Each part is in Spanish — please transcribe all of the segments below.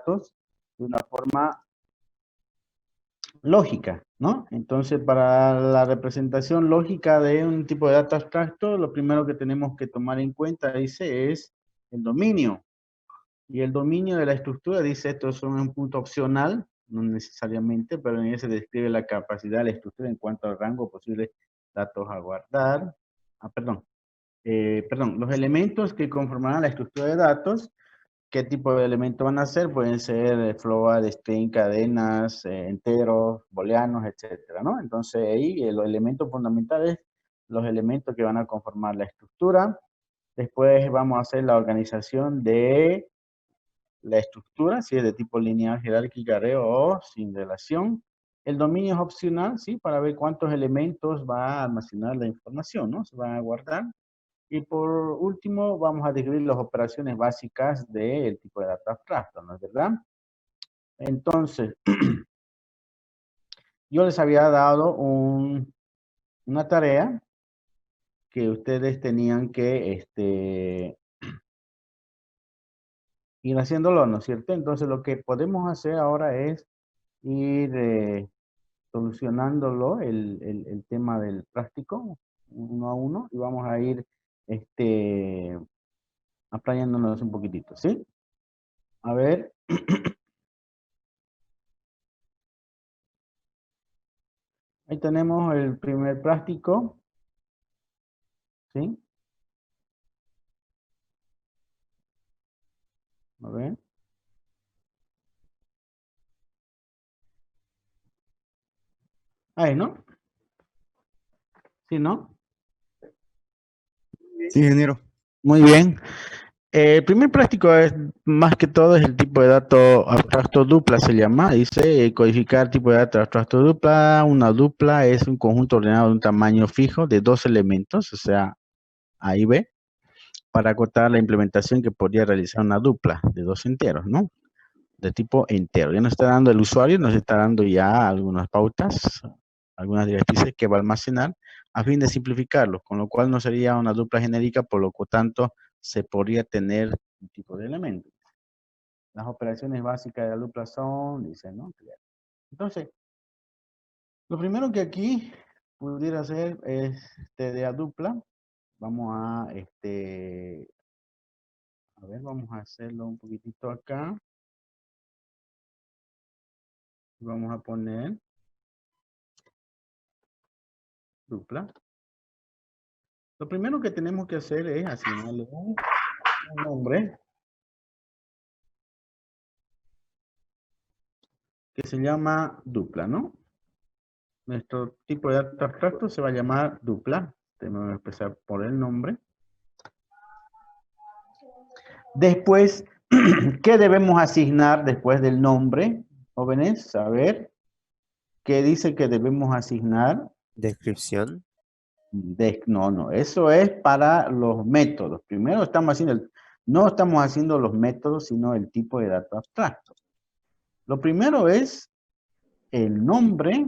datos de una forma lógica, ¿no? Entonces, para la representación lógica de un tipo de dato abstracto, lo primero que tenemos que tomar en cuenta, dice, es el dominio. Y el dominio de la estructura, dice, esto es un punto opcional, no necesariamente, pero en él se describe la capacidad de la estructura en cuanto al rango posible de datos a guardar. Perdón, los elementos que conformarán la estructura de datos. ¿Qué tipo de elementos van a ser? Pueden ser float, string, cadenas, enteros, booleanos, etcétera, ¿no? Entonces ahí los elementos fundamentales, los elementos que van a conformar la estructura. Después vamos a hacer la organización de la estructura, si es de tipo lineal, jerárquica, areo o sin relación. El dominio es opcional, ¿sí? Para ver cuántos elementos va a almacenar la información, ¿no? Se van a guardar. Y por último, vamos a describir las operaciones básicas del tipo de dato abstracto, ¿no es verdad? Entonces, yo les había dado una tarea que ustedes tenían que ir haciéndolo, ¿no es cierto? Entonces, lo que podemos hacer ahora es ir solucionándolo, el tema del práctico, uno a uno, y vamos a ir aplayándonos un poquitito, ¿sí? A ver. Ahí tenemos el primer práctico, ¿sí? A ver. Ahí, ¿no? Sí, ¿no? Sí, ingeniero. Muy bien. El primer práctico es, más que todo, es el tipo de dato abstracto dupla, se llama. Dice codificar tipo de dato abstracto dupla. Una dupla es un conjunto ordenado de un tamaño fijo de dos elementos, o sea, A y B, para acotar la implementación que podría realizar una dupla de dos enteros, ¿no? De tipo entero. Ya nos está dando el usuario, nos está dando ya algunas pautas, algunas directrices que va a almacenar a fin de simplificarlo, con lo cual no sería una dupla genérica, por lo tanto se podría tener un tipo de elemento. Las operaciones básicas de la dupla son, dice, ¿no? Entonces, lo primero que aquí pudiera hacer es TDA dupla. Vamos a ver, vamos a hacerlo un poquitito acá. Vamos a poner dupla. Lo primero que tenemos que hacer es asignarle un nombre que se llama dupla, ¿no? Nuestro tipo de dato abstracto se va a llamar dupla. Tenemos que empezar por el nombre. Después, ¿qué debemos asignar después del nombre, jóvenes? A ver, ¿qué dice que debemos asignar? Descripción. No, eso es para los métodos. Primero estamos haciendo, no estamos haciendo los métodos, sino el tipo de dato abstracto. Lo primero es el nombre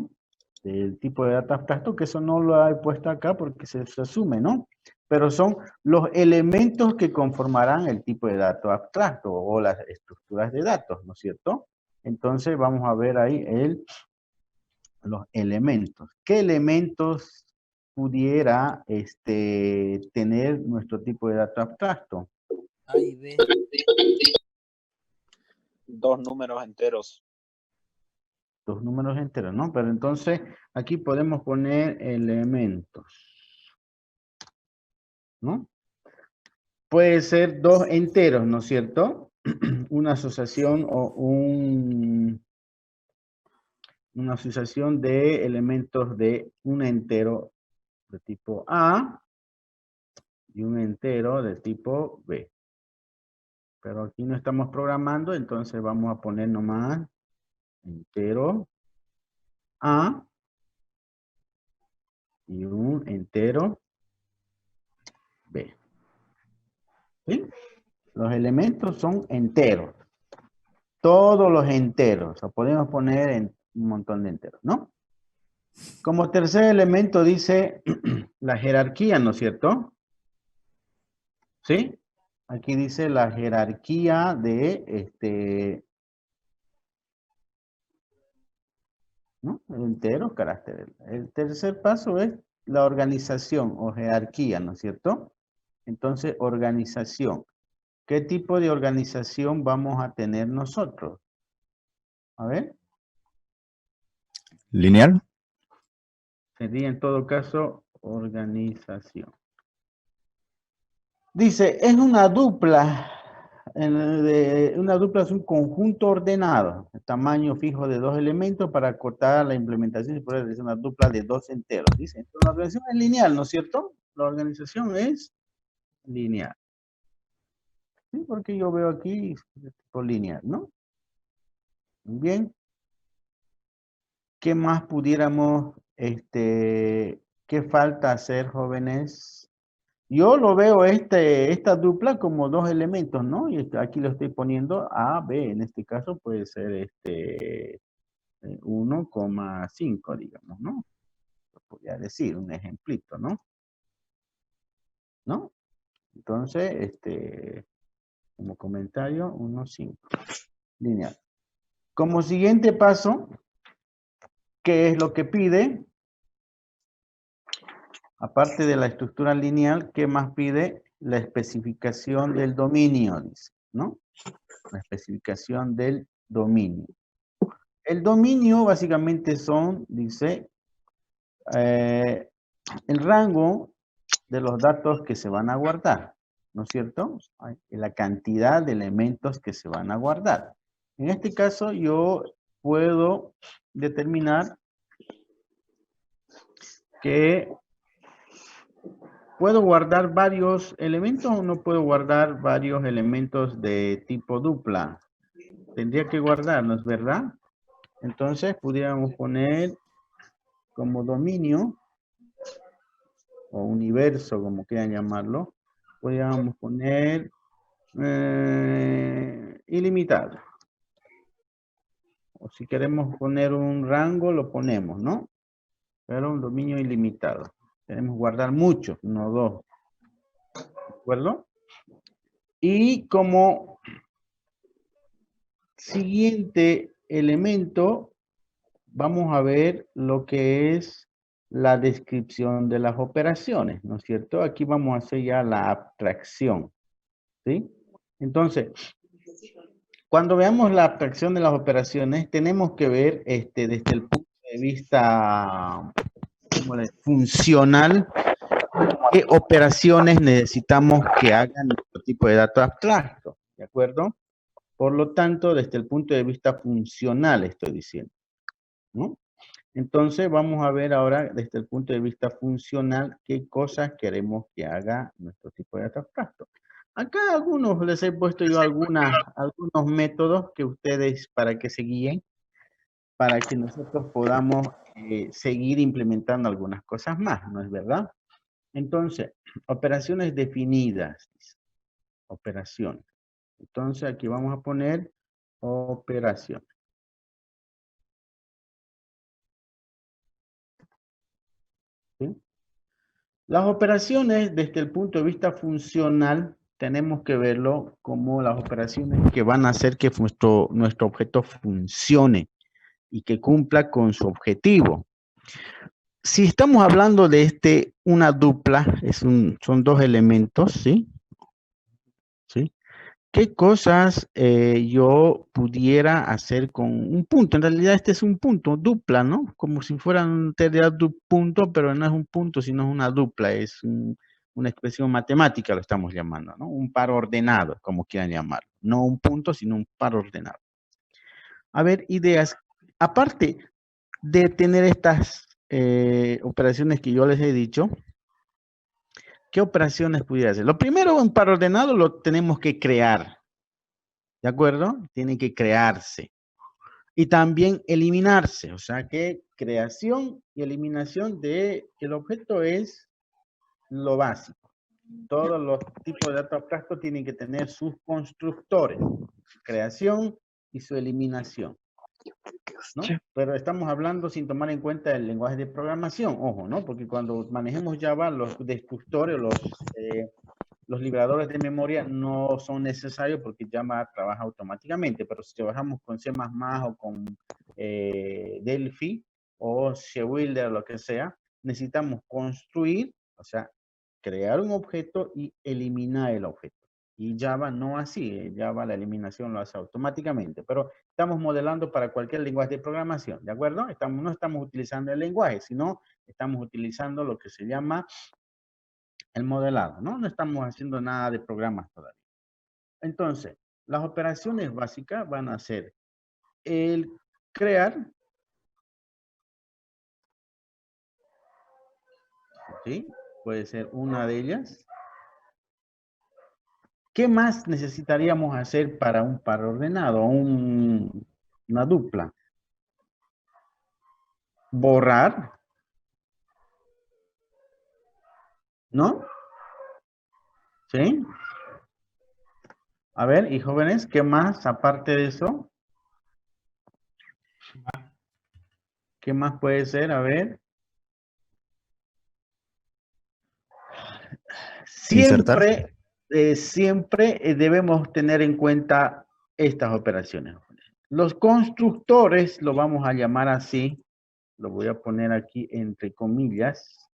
del tipo de dato abstracto, que eso no lo he puesto acá porque se asume, ¿no? Pero son los elementos que conformarán el tipo de dato abstracto o las estructuras de datos, ¿no es cierto? Entonces vamos a ver ahí los elementos. ¿Qué elementos pudiera tener nuestro tipo de dato abstracto? A y B. Dos números enteros. Dos números enteros, ¿no? Pero entonces aquí podemos poner elementos, ¿no? Puede ser dos enteros, ¿no es cierto? Una asociación o una asociación de elementos de un entero de tipo A y un entero de tipo B. Pero aquí no estamos programando, entonces vamos a poner nomás entero A y un entero B. ¿Sí? Los elementos son enteros. Todos los enteros. O podemos poner en un montón de enteros, ¿no? Como tercer elemento dice la jerarquía, ¿no es cierto? ¿Sí? Aquí dice la jerarquía de enteros, caracteres. El tercer paso es la organización o jerarquía, ¿no es cierto? Entonces, organización. ¿Qué tipo de organización vamos a tener nosotros? A ver. Lineal. Sería en todo caso organización. Dice, es una dupla. Una dupla es un conjunto ordenado, el tamaño fijo de dos elementos para acortar la implementación. Se puede decir una dupla de dos enteros. Dice, entonces, la organización es lineal, ¿no es cierto? La organización es lineal. ¿Sí? Porque yo veo aquí tipo lineal, ¿no? Muy bien. ¿Qué más pudiéramos, qué falta hacer, jóvenes? Yo lo veo esta dupla como dos elementos, ¿no? Y aquí lo estoy poniendo A, B. En este caso puede ser 1,5, digamos, ¿no? Lo podría decir, un ejemplito, ¿no? ¿No? Entonces, como comentario, 1,5. Lineal. Como siguiente paso, ¿qué es lo que pide? Aparte de la estructura lineal, ¿qué más pide? La especificación del dominio, dice, ¿no? La especificación del dominio. El dominio básicamente son, dice, el rango de los datos que se van a guardar, ¿no es cierto? La cantidad de elementos que se van a guardar. En este caso yo puedo determinar que ¿puedo guardar varios elementos o no puedo guardar varios elementos de tipo dupla? Tendría que guardarlos, ¿verdad? Entonces, pudiéramos poner como dominio, o universo, como quieran llamarlo, podríamos poner ilimitado. O si queremos poner un rango, lo ponemos, ¿no? Pero un dominio ilimitado. Queremos guardar muchos, no dos. ¿De acuerdo? Y como siguiente elemento, vamos a ver lo que es la descripción de las operaciones, ¿no es cierto? Aquí vamos a hacer ya la abstracción, ¿sí? Entonces, cuando veamos la abstracción de las operaciones, tenemos que ver desde el punto de vista funcional, qué operaciones necesitamos que hagan nuestro tipo de datos abstractos, ¿de acuerdo? Por lo tanto, desde el punto de vista funcional estoy diciendo, ¿no? Entonces, vamos a ver ahora desde el punto de vista funcional qué cosas queremos que haga nuestro tipo de datos abstracto. Acá algunos les he puesto yo algunos métodos que ustedes para que se guíen, para que nosotros podamos seguir implementando algunas cosas más, ¿no es verdad? Entonces, operaciones definidas. Operaciones. Entonces, aquí vamos a poner operación. ¿Sí? Las operaciones, desde el punto de vista funcional, tenemos que verlo como las operaciones que van a hacer que nuestro objeto funcione y que cumpla con su objetivo. Si estamos hablando de una dupla, son dos elementos, ¿sí? ¿Sí? ¿Qué cosas yo pudiera hacer con un punto? En realidad este es un punto, dupla, ¿no? Como si fuera un punto, pero no es un punto, sino es una dupla, es una expresión matemática, lo estamos llamando, ¿no? Un par ordenado, como quieran llamarlo. No un punto, sino un par ordenado. A ver, ideas. Aparte de tener estas operaciones que yo les he dicho, ¿qué operaciones pudiera hacer? Lo primero, un par ordenado lo tenemos que crear. ¿De acuerdo? Tiene que crearse. Y también eliminarse. O sea que creación y eliminación del objeto es lo básico. Todos los tipos de datos abstractos tienen que tener sus constructores. Su creación y su eliminación, ¿no? Pero estamos hablando sin tomar en cuenta el lenguaje de programación. Ojo, ¿no? Porque cuando manejemos Java, los destructores, los liberadores de memoria no son necesarios porque Java trabaja automáticamente, pero si trabajamos con C++ o con Delphi, o Shewilder, lo que sea, necesitamos construir, o sea, crear un objeto y eliminar el objeto. Y Java no así, Java la eliminación lo hace automáticamente, pero estamos modelando para cualquier lenguaje de programación, ¿de acuerdo? No estamos utilizando el lenguaje, sino estamos utilizando lo que se llama el modelado, ¿no? No estamos haciendo nada de programas todavía. Entonces, las operaciones básicas van a ser el crear, ¿sí? Puede ser una de ellas. ¿Qué más necesitaríamos hacer para un par ordenado, una dupla? Borrar, ¿no? ¿Sí? A ver, y jóvenes, ¿qué más aparte de eso? ¿Qué más puede ser? A ver. Insertar. Siempre debemos tener en cuenta estas operaciones. Los constructores, lo vamos a llamar así, lo voy a poner aquí entre comillas.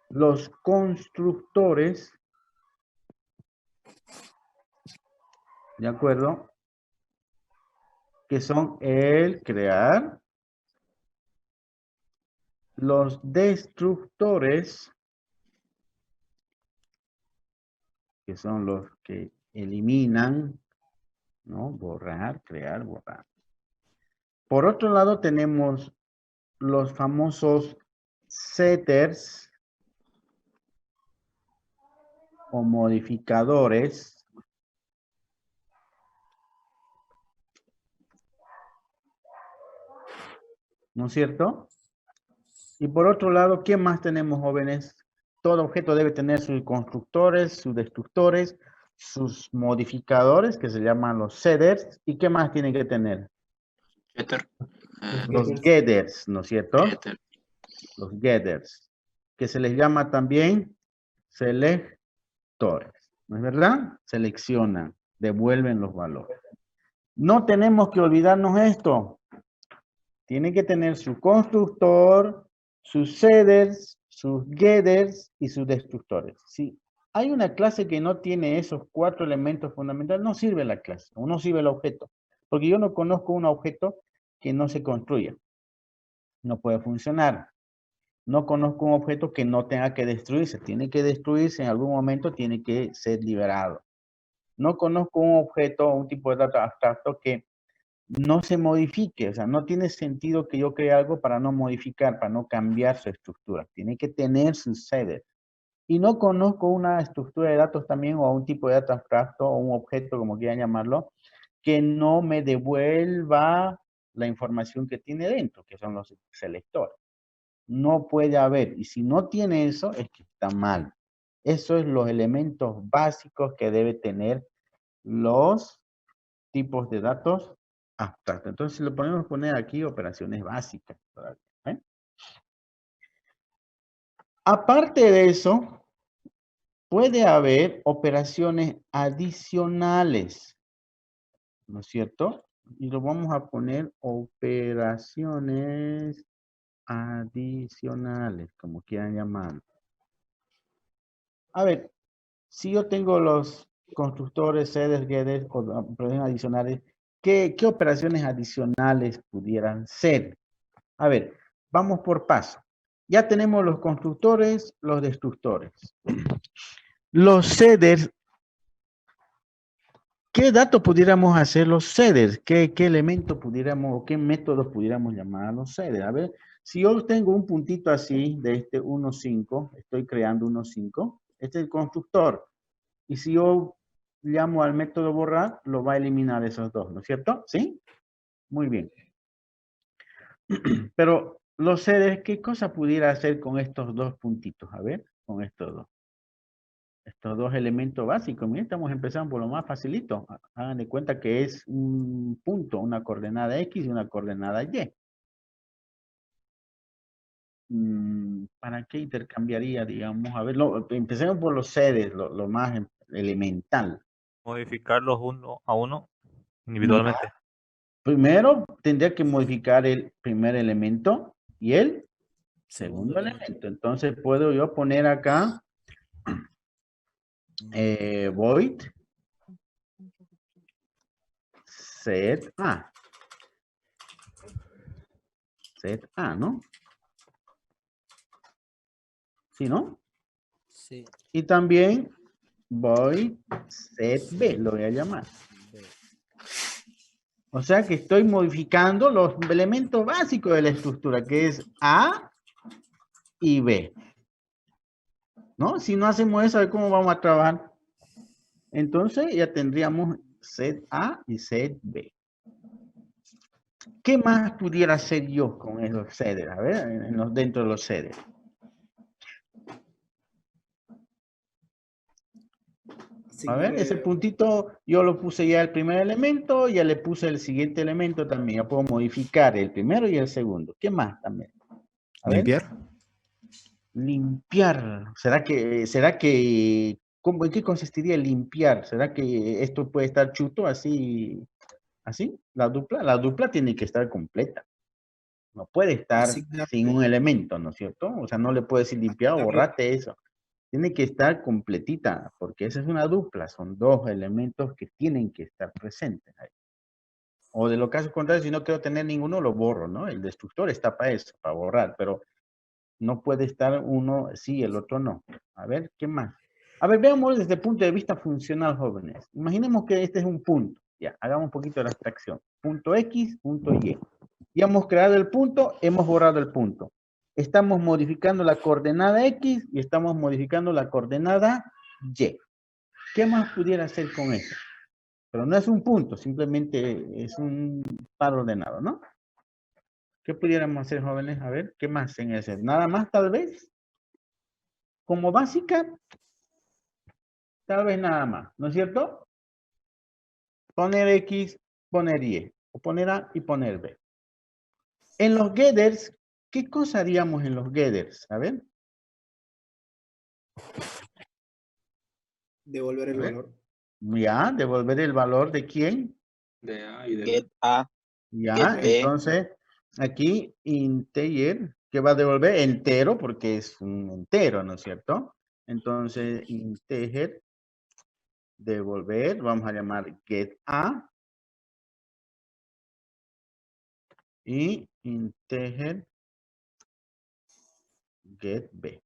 Los constructores, ¿de acuerdo? Que son el crear. Los destructores, que son los que eliminan, ¿no? Borrar, crear, borrar. Por otro lado tenemos los famosos setters o modificadores. ¿No es cierto? Y por otro lado, ¿qué más tenemos, jóvenes? Todo objeto debe tener sus constructores, sus destructores, sus modificadores, que se llaman los setters. ¿Y qué más tiene que tener? Getter. Los getters, ¿no es cierto? Getter. Los getters, que se les llama también selectores. ¿No es verdad? Seleccionan, devuelven los valores. No tenemos que olvidarnos esto. Tiene que tener su constructor, sus setters, sus getters y sus destructores. Si hay una clase que no tiene esos 4 elementos fundamentales, no sirve la clase, o no sirve el objeto. Porque yo no conozco un objeto que no se construya. No puede funcionar. No conozco un objeto que no tenga que destruirse. Tiene que destruirse en algún momento, tiene que ser liberado. No conozco un objeto o un tipo de dato abstracto que no se modifique, o sea, no tiene sentido que yo cree algo para no modificar, para no cambiar su estructura. Tiene que tener su sede. Y no conozco una estructura de datos también o un tipo de dato abstracto o un objeto, como quieran llamarlo, que no me devuelva la información que tiene dentro, que son los selectores. No puede haber. Y si no tiene eso, es que está mal. Esos son los elementos básicos que debe tener los tipos de datos abstractos. Entonces, lo podemos poner aquí operaciones básicas. ¿Eh? Aparte de eso, puede haber operaciones adicionales, ¿no es cierto? Y lo vamos a poner operaciones adicionales, como quieran llamarlo. A ver, si yo tengo los constructores, setters, getters o operaciones adicionales, ¿qué operaciones adicionales pudieran ser? A ver, vamos por paso. Ya tenemos los constructores, los destructores. Los setters, ¿qué datos pudiéramos hacer los setters? ¿Qué elemento pudiéramos, o qué métodos pudiéramos llamar a los setters? A ver, si yo tengo un puntito así, de este 1.5, estoy creando 1.5, este es el constructor. Y si yo llamo al método borrar, lo va a eliminar esos dos, ¿no es cierto? ¿Sí? Muy bien. Pero los seres, ¿qué cosa pudiera hacer con estos dos puntitos? A ver, con estos dos. Estos dos elementos básicos. Miren, estamos empezando por lo más facilito. Hagan de cuenta que es un punto, una coordenada X y una coordenada Y. ¿Para qué intercambiaría, digamos? A ver, empecemos por los seres, lo más elemental. Modificarlos uno a uno individualmente. Primero tendría que modificar el primer elemento y el segundo Segundo elemento. elemento. Entonces puedo yo poner acá void set A. Set A, ¿no? ¿Sí, no? Sí. Y también void set B, lo voy a llamar. O sea que estoy modificando los elementos básicos de la estructura, que es A y B. ¿No? Si no hacemos eso, ¿cómo vamos a trabajar? Entonces ya tendríamos set A y set B. ¿Qué más pudiera hacer yo con esos sedes? A ver, dentro de los sedes. A ver, ese puntito yo lo puse ya el primer elemento, ya le puse el siguiente elemento también. Ya puedo modificar el primero y el segundo. ¿Qué más también? A ver. Limpiar. Limpiar. ¿En qué consistiría limpiar? ¿Será que esto puede estar chuto así? ¿Así? La dupla tiene que estar completa. No puede estar Asignar- sin un elemento, ¿no es cierto? O sea, no le puedes decir limpiar o asignarle- borrate eso. Tiene que estar completita, porque esa es una dupla, son dos elementos que tienen que estar presentes ahí. O de lo caso contrario, si no quiero tener ninguno, lo borro, ¿no? El destructor está para eso, para borrar, pero no puede estar uno sí, el otro no. A ver, ¿qué más? A ver, veamos desde el punto de vista funcional, jóvenes. Imaginemos que este es un punto. Ya, hagamos un poquito de abstracción. Punto X, punto Y. Ya hemos creado el punto, hemos borrado el punto. Estamos modificando la coordenada X y estamos modificando la coordenada Y. ¿Qué más pudiera hacer con eso? Pero no es un punto, simplemente es un par ordenado, ¿no? ¿Qué pudiéramos hacer, jóvenes? A ver, ¿qué más en ese? Nada más, tal vez. Como básica, tal vez nada más, ¿no es cierto? Poner X, poner Y, o poner A y poner B. En los getters, ¿qué cosa haríamos en los getters? A ver. Devolver el A ver. valor. Ya, devolver el valor de quién. De A y de B. Get A, Ya, get B, entonces aquí integer, que va a devolver entero porque es un entero, ¿no es cierto? Entonces integer, devolver, vamos a llamar get A y integer get B.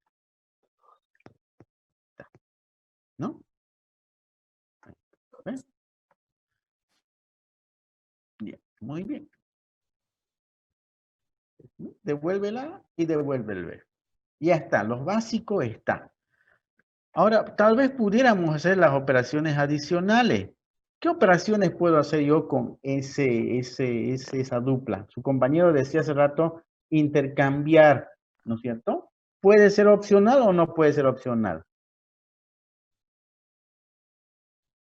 ¿No? ¿Ves? Bien, muy bien. Devuélvela y devuelve el B. Ya está, los básicos están. Ahora, tal vez pudiéramos hacer las operaciones adicionales. ¿Qué operaciones puedo hacer yo con esa dupla? Su compañero decía hace rato intercambiar, ¿no es cierto? ¿Puede ser opcional o no puede ser opcional?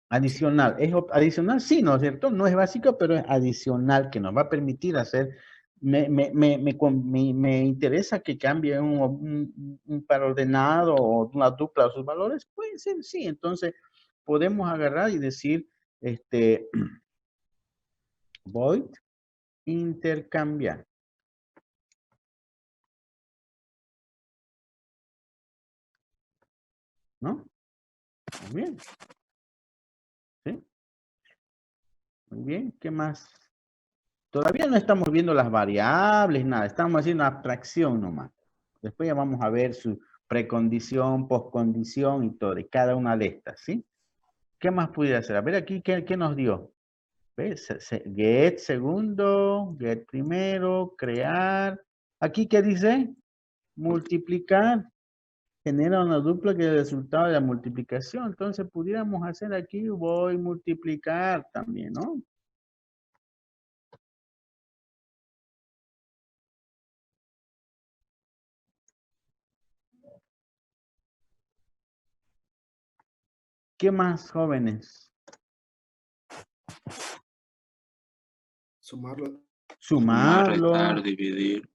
Adicional. ¿Es adicional? Sí, ¿no es cierto? No es básico, pero es adicional que nos va a permitir hacer. Me interesa que cambie un par ordenado o una dupla de sus valores. Puede ser, sí. Entonces, podemos agarrar y decir, void intercambiar. ¿No? Muy bien. ¿Sí? Muy bien. ¿Qué más? Todavía no estamos viendo las variables, nada. Estamos haciendo abstracción nomás. Después ya vamos a ver su precondición, postcondición y todo, de cada una de estas, ¿sí? ¿Qué más pudiera hacer? A ver aquí, ¿qué nos dio? ¿Ves? Get segundo, get primero, crear. ¿Aquí qué dice? Multiplicar. Genera una dupla que es el resultado de la multiplicación. Entonces pudiéramos hacer aquí, voy a multiplicar también, ¿no? ¿Qué más, jóvenes? Sumarlo. Sumar, Sumarlo, restar, dividir.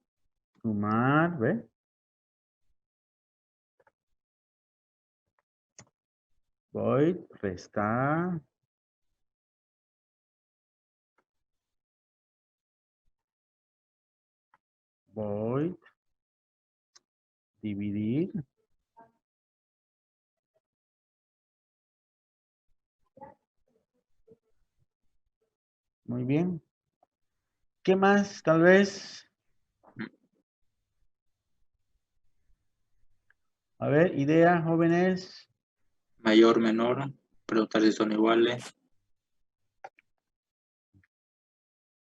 sumar, ¿ves? Voy, restar. void, dividir. Muy bien. ¿Qué más? Tal vez. A ver, ideas, jóvenes. Mayor, menor. Preguntar si son iguales.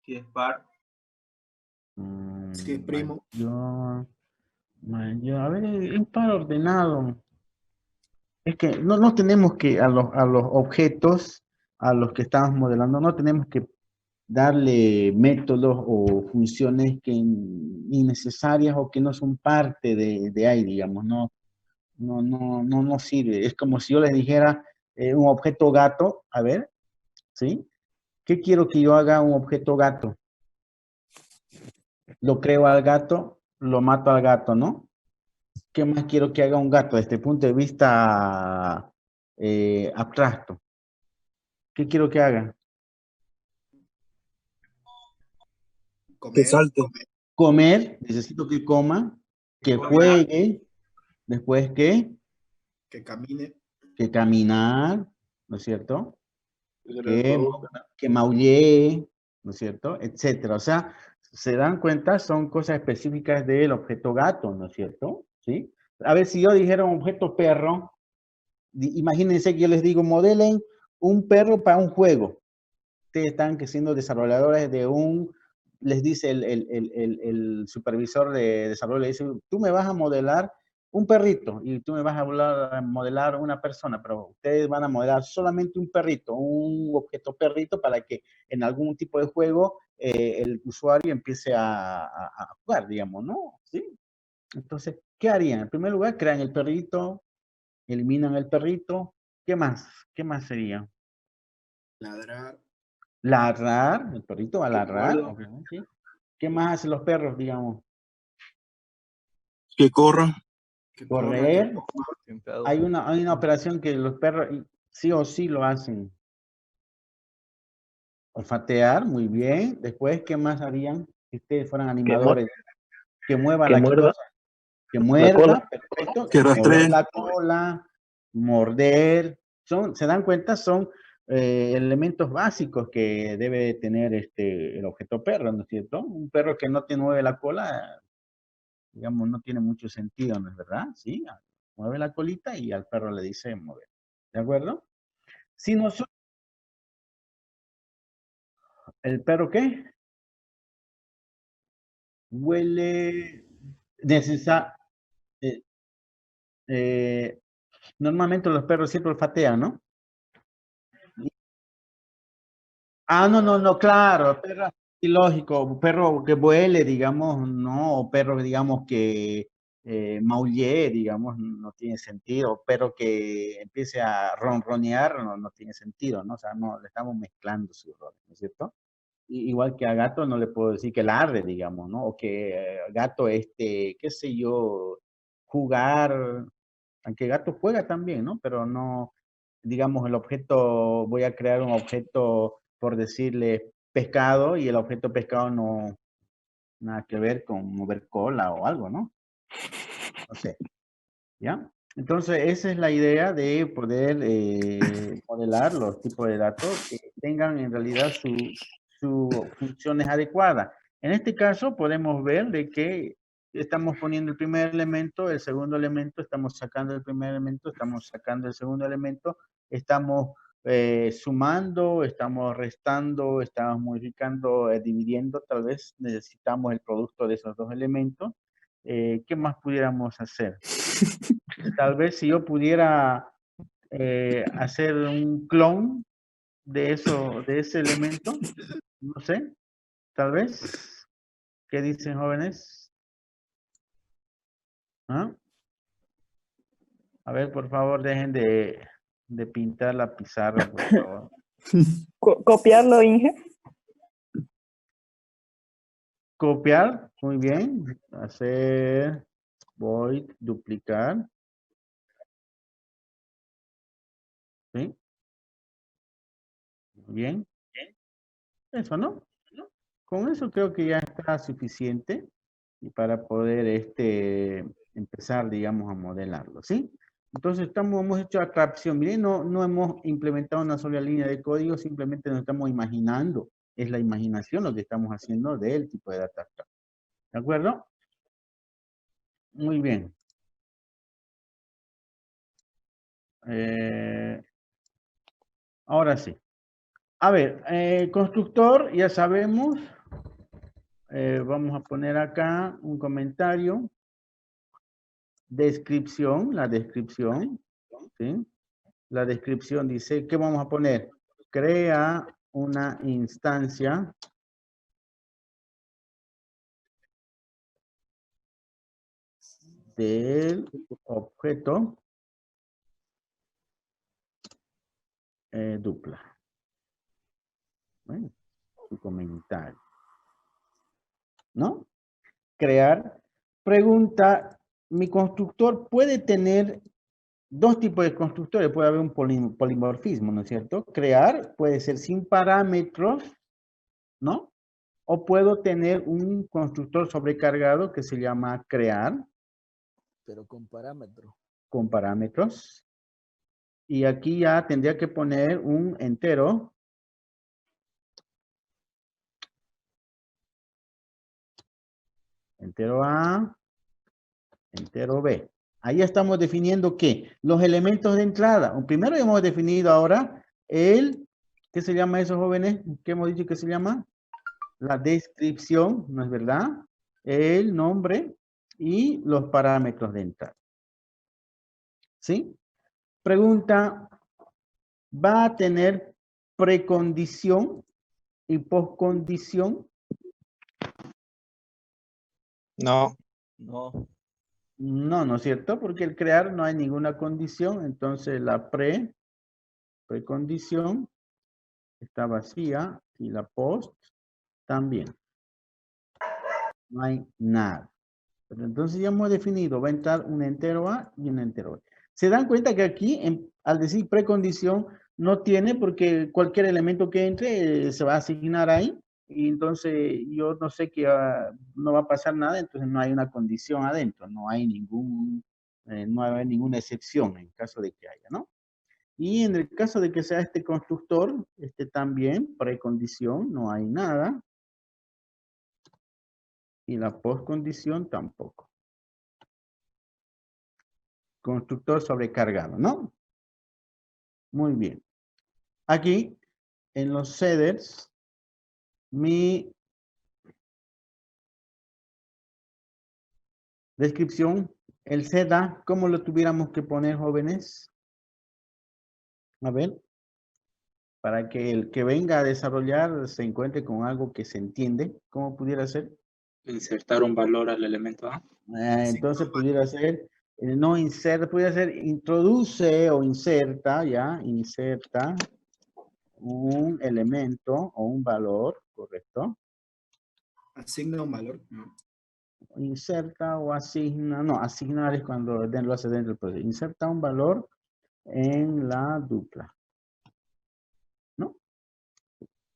Si es par, Si es primo. Mayor. A ver, es para ordenado. Es que no tenemos que a los objetos, a los que estamos modelando, no tenemos que darle métodos o funciones que innecesarias o que no son parte de ahí, digamos, no sirve. Es como si yo les dijera un objeto gato, a ver, ¿sí? ¿Qué quiero que yo haga un objeto gato? Lo creo al gato, lo mato al gato, ¿no? ¿Qué más quiero que haga un gato desde el punto de vista abstracto? ¿Qué quiero que haga? Que salte. Comer, necesito que coma, que juegue, después que camine. que caminar, ¿no es cierto? Que se Que, reproduzca. que maullee, ¿no es cierto? Etcétera. O sea, se dan cuenta, son cosas específicas del objeto gato, ¿no es cierto? ¿Sí? A ver, si yo dijera un objeto perro, imagínense que yo les digo, modelen un perro para un juego. Ustedes están que siendo desarrolladores de les dice el supervisor de desarrollo, le dice, tú me vas a modelar un perrito y tú me vas a modelar una persona, pero ustedes van a modelar solamente un perrito, un objeto perrito para que en algún tipo de juego el usuario empiece a jugar, digamos, ¿no? ¿Sí? Entonces, ¿qué harían? En primer lugar, crean el perrito, eliminan el perrito. ¿Qué más? ¿Qué más sería? Ladrar. Ladrar, el perrito va a Que ladrar. muerda. Ok, ¿sí? ¿Qué más hacen los perros, digamos? Que corra. Que corra, que Correr. coma. Hay una operación que los perros sí o sí lo hacen. Olfatear, muy bien. Después, ¿qué más harían si ustedes fueran animadores? Que mueva la cosa. Que muerda, perfecto. Que Mover rastree. la cola, morder. ¿Se dan cuenta? Son elementos básicos que debe tener el objeto perro, ¿no es cierto? Un perro que no te mueve la cola, digamos, no tiene mucho sentido, ¿no es verdad? Sí, mueve la colita y al perro le dice mover. ¿De acuerdo? Si nosotros, ¿el perro qué? Huele, necesita, eh, eh, normalmente los perros siempre olfatean, ¿no? Ah, no, claro, perro, sí, lógico, un perro que vuele, digamos, no, o perro, digamos, que maullee, digamos, no tiene sentido, pero que empiece a ronronear, no tiene sentido, ¿no? O sea, no, le estamos mezclando sus roles, ¿no es cierto? Igual que a gato no le puedo decir que ladre, digamos, ¿no? O que gato, qué sé yo, jugar, aunque gato juega también, ¿no? Pero no, digamos, el objeto, voy a crear un objeto, por decirle, pescado, y el objeto pescado no, nada que ver con mover cola o algo, ¿no? No sé, ¿ya? Entonces, esa es la idea de poder modelar los tipos de datos que tengan en realidad sus funciones adecuadas. En este caso, podemos ver de que estamos poniendo el primer elemento, el segundo elemento, estamos sacando el primer elemento, estamos sacando el segundo elemento, estamos sumando, estamos restando, estamos modificando, dividiendo, tal vez necesitamos el producto de esos dos elementos. ¿Qué más pudiéramos hacer? Tal vez si yo pudiera hacer un clon de eso, de ese elemento, no sé, tal vez. ¿Qué dicen, jóvenes? ¿Ah? A ver, por favor, dejen de pintar la pizarra, por favor. Copiarlo, Inge. Copiar, muy bien. Hacer, void, duplicar. ¿Sí? Muy bien. Eso, ¿no? Con eso creo que ya está suficiente. y para poder empezar, digamos, a modelarlo, ¿sí? Entonces hemos hecho abstracción. Miren, no hemos implementado una sola línea de código, simplemente nos estamos imaginando. Es la imaginación lo que estamos haciendo del tipo de data structure. ¿De acuerdo? Muy bien. Ahora sí. A ver, constructor, ya sabemos. Vamos a poner acá un comentario. Descripción, la descripción. ¿Sí? La descripción dice, ¿qué vamos a poner? Crea una instancia del objeto dupla. Bueno, su comentario. ¿No? Crear. Pregunta, ¿mi constructor puede tener dos tipos de constructores? Puede haber un polimorfismo, ¿no es cierto? Crear puede ser sin parámetros, ¿no? O puedo tener un constructor sobrecargado que se llama crear. Pero con parámetros. Con parámetros. Y aquí ya tendría que poner un entero. Entero A, entero B. Ahí estamos definiendo ¿qué? Los elementos de entrada. Primero hemos definido ahora ¿qué se llama eso, jóvenes? ¿Qué hemos dicho que se llama? La descripción, ¿no es verdad? El nombre y los parámetros de entrada. ¿Sí? Pregunta, ¿va a tener precondición y postcondición? No. No. No, ¿no es cierto? Porque el crear no hay ninguna condición, entonces la precondición está vacía y la post también. No hay nada. Pero entonces ya hemos definido, va a entrar un entero A y un entero B. ¿Se dan cuenta que aquí, al decir precondición, no tiene porque cualquier elemento que entre se va a asignar ahí? Y entonces yo no sé que no va a pasar nada, entonces no hay una condición adentro, no hay no hay ninguna excepción en caso de que haya, ¿no? Y en el caso de que sea este constructor, también, precondición, no hay nada. Y la postcondición tampoco. Constructor sobrecargado, ¿no? Muy bien. Aquí, en los setters, mi descripción, el seda, ¿cómo lo tuviéramos que poner, jóvenes? A ver, para que el que venga a desarrollar se encuentre con algo que se entiende, ¿cómo pudiera ser? Insertar un valor al elemento A. Entonces pudiera ser, no inserta, pudiera ser introduce o inserta, ya, inserta un elemento o un valor, ¿correcto? Asigna un valor. No. Inserta o asigna, no, asignar es cuando lo hace dentro del proceso. Inserta un valor en la dupla, ¿no?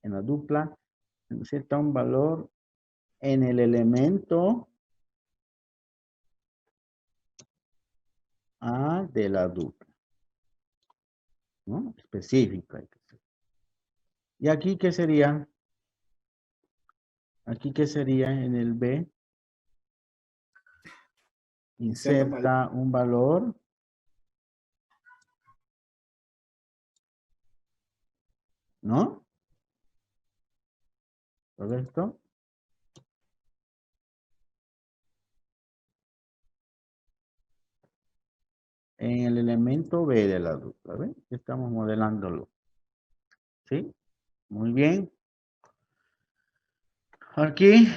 En la dupla, inserta un valor en el elemento A de la dupla, ¿no? Específico hay que ser. ¿Y aquí qué sería? Aquí qué sería en el B? Inserta un valor ¿no? ¿Correcto? En el elemento B de la dupla, ¿ven? Estamos modelándolo. ¿Sí? Muy bien. Aquí.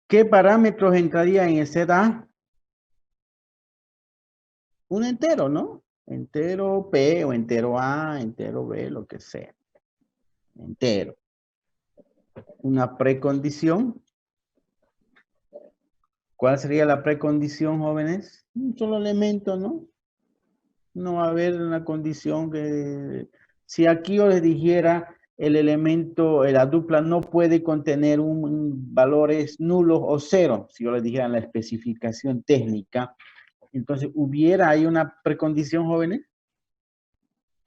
¿Qué parámetros entraría en ese da? Un entero, ¿no? Entero P o entero A, entero B, lo que sea. Entero. Una precondición. ¿Cuál sería la precondición, jóvenes? Un solo elemento, ¿no? No va a haber una condición que... Si aquí yo les dijera el elemento, la dupla no puede contener valores nulos o cero, si yo les dijera en la especificación técnica. Entonces, ¿hubiera ahí una precondición, jóvenes?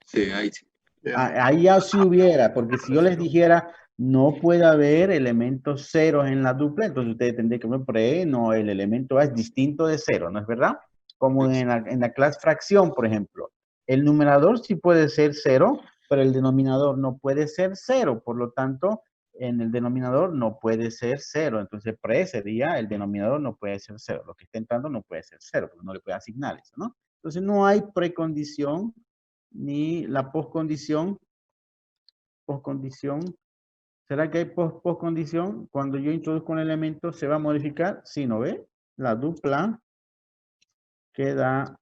Sí, ahí sí. Ahí ya sí hubiera, porque si yo les dijera, no puede haber elementos ceros en la dupla, entonces ustedes tendrían que ver, pero no, el elemento A es distinto de cero, ¿no es verdad? Como en la clase fracción, por ejemplo. El numerador sí puede ser cero, pero el denominador no puede ser cero, por lo tanto, en el denominador no puede ser cero. Entonces, pre sería el denominador no puede ser cero. Lo que está entrando no puede ser cero, porque no le puede asignar eso, ¿no? Entonces, no hay precondición ni la postcondición. Postcondición. ¿Será que hay postcondición? Cuando yo introduzco un elemento, ¿se va a modificar? Sí, ¿no ve? La dupla queda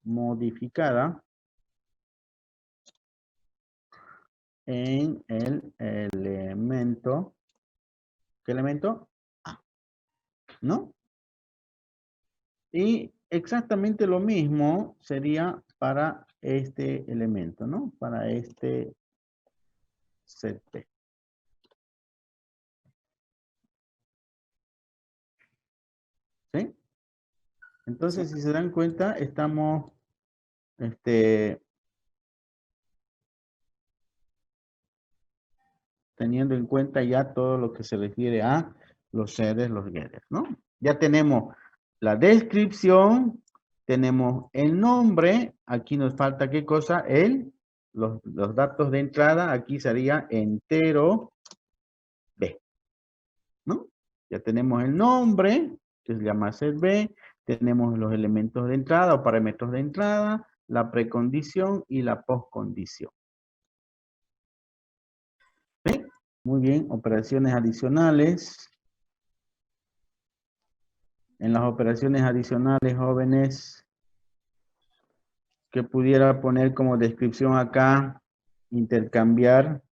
modificada en el elemento. ¿Qué elemento? A. ¿No? Y exactamente lo mismo sería para este elemento, ¿no? Para este set P. ¿Sí? Entonces, si se dan cuenta, estamos teniendo en cuenta ya todo lo que se refiere a los seres, los getters, ¿no? Ya tenemos la descripción, tenemos el nombre, aquí nos falta ¿qué cosa? Los datos de entrada, aquí sería entero B, ¿no? Ya tenemos el nombre, que se llama set B, tenemos los elementos de entrada o parámetros de entrada, la precondición y la postcondición. ¿Sí? Muy bien, operaciones adicionales. En las operaciones adicionales, jóvenes, que pudiera poner como descripción acá, intercambiar.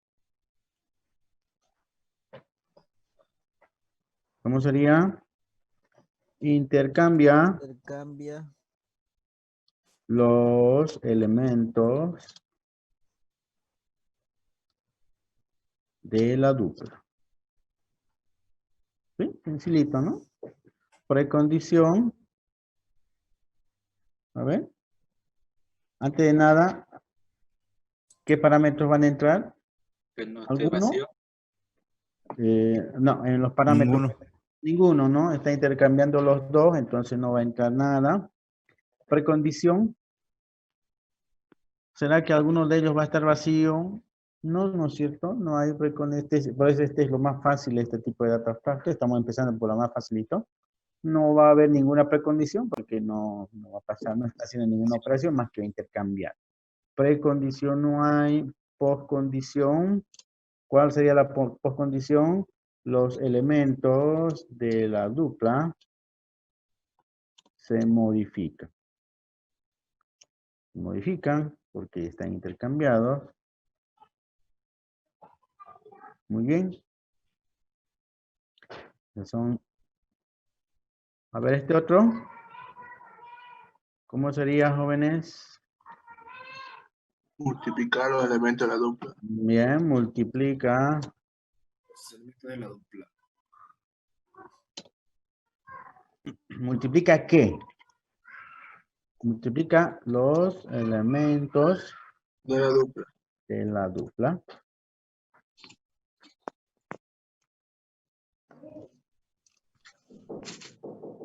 ¿Cómo sería? Intercambia Intercambia los elementos de la dupla. ¿Sí? Sencillito, ¿no? Precondición. A ver. Antes de nada, ¿qué parámetros van a entrar? Que no esté ¿Alguno? vacío. No, en los parámetros. Ninguno, ¿no? Está intercambiando los dos, entonces no va a entrar nada. Precondición. ¿Será que alguno de ellos va a estar vacío? No, no es cierto. No hay precondición. Por eso este es lo más fácil, este tipo de data abstracto. Estamos empezando por lo más facilito. No va a haber ninguna precondición porque no va a pasar, no está haciendo ninguna operación más que intercambiar. Precondición no hay. Postcondición. ¿Cuál sería la postcondición? Los elementos de la dupla se modifican. Se modifican porque están intercambiados. Muy bien. Son. A ver, este otro. ¿Cómo sería, jóvenes? Multiplicar los elementos de la dupla. Bien, multiplica. Los elementos de la dupla. ¿Multiplica qué? Multiplica los elementos De la dupla. de la dupla.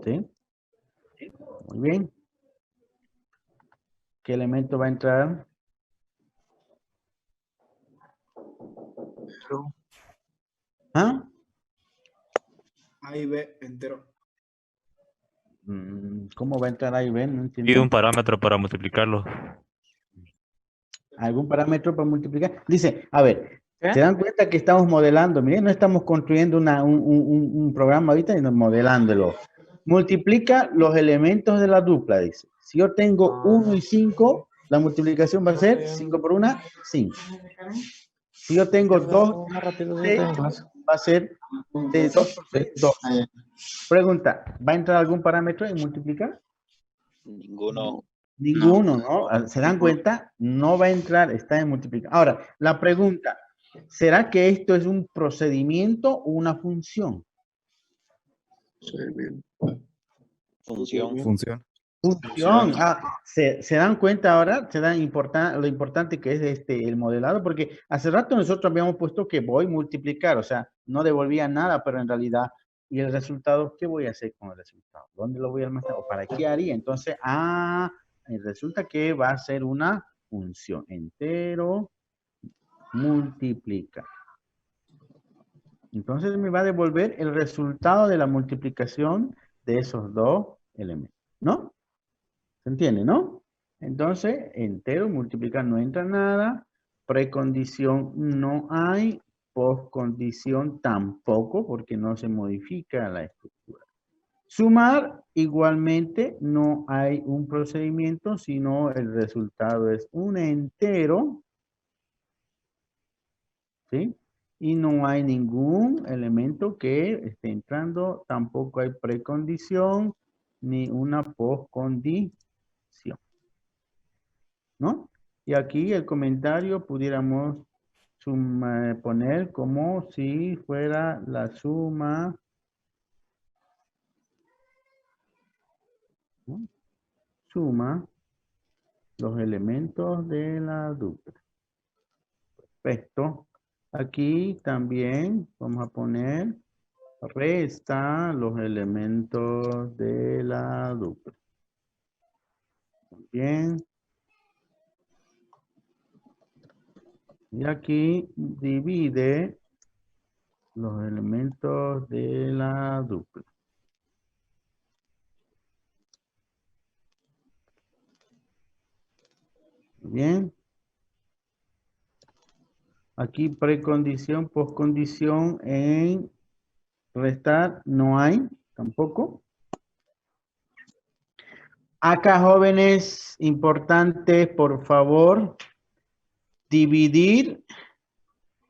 ¿Sí? Muy bien. ¿Qué elemento va a entrar? Pero ¿Ah? A y B entero. ¿Cómo va a entrar ahí? ¿Ven? No Y entiendo. un parámetro para multiplicarlo. ¿Algún parámetro para multiplicar? Dice, a ver, ¿se dan cuenta que estamos modelando? Miren, no estamos construyendo un programa ahorita, sino modelándolo. Multiplica los elementos de la dupla, dice. Si yo tengo 1 y 5, la multiplicación va a ser 5 por 1, 5. Si yo tengo 2, 6, va a ser de 2 por 6, 2. Pregunta, ¿va a entrar algún parámetro en multiplicar? Ninguno. Ninguno, ¿no? ¿Se dan cuenta? No va a entrar, está en multiplicar. Ahora, la pregunta, ¿será que esto es un procedimiento o una función? Sí, bien. Función. Función. Función. ¿Se dan cuenta ahora? ¿Se dan lo importante que es el modelado? Porque hace rato nosotros habíamos puesto que voy a multiplicar, o sea, no devolvía nada, pero en realidad, ¿y el resultado? ¿Qué voy a hacer con el resultado? ¿Dónde lo voy a almacenar? ¿O para qué haría? Entonces, resulta que va a ser una función. Entero multiplica. Entonces me va a devolver el resultado de la multiplicación de esos dos elementos, ¿no? ¿Se entiende, no? Entonces, entero multiplicar no entra nada, precondición no hay, postcondición tampoco, porque no se modifica la estructura. Sumar, igualmente, no hay un procedimiento, sino el resultado es un entero, ¿sí? Y no hay ningún elemento que esté entrando, tampoco hay precondición, ni una postcondición, ¿no? Y aquí el comentario pudiéramos poner como si fuera la suma, ¿no? Suma los elementos de la dupla. Perfecto. Aquí también vamos a poner resta los elementos de la dupla. Bien. Y aquí divide los elementos de la dupla. Bien. Aquí precondición, postcondición en restar no hay tampoco. Acá, jóvenes, importante, por favor, dividir.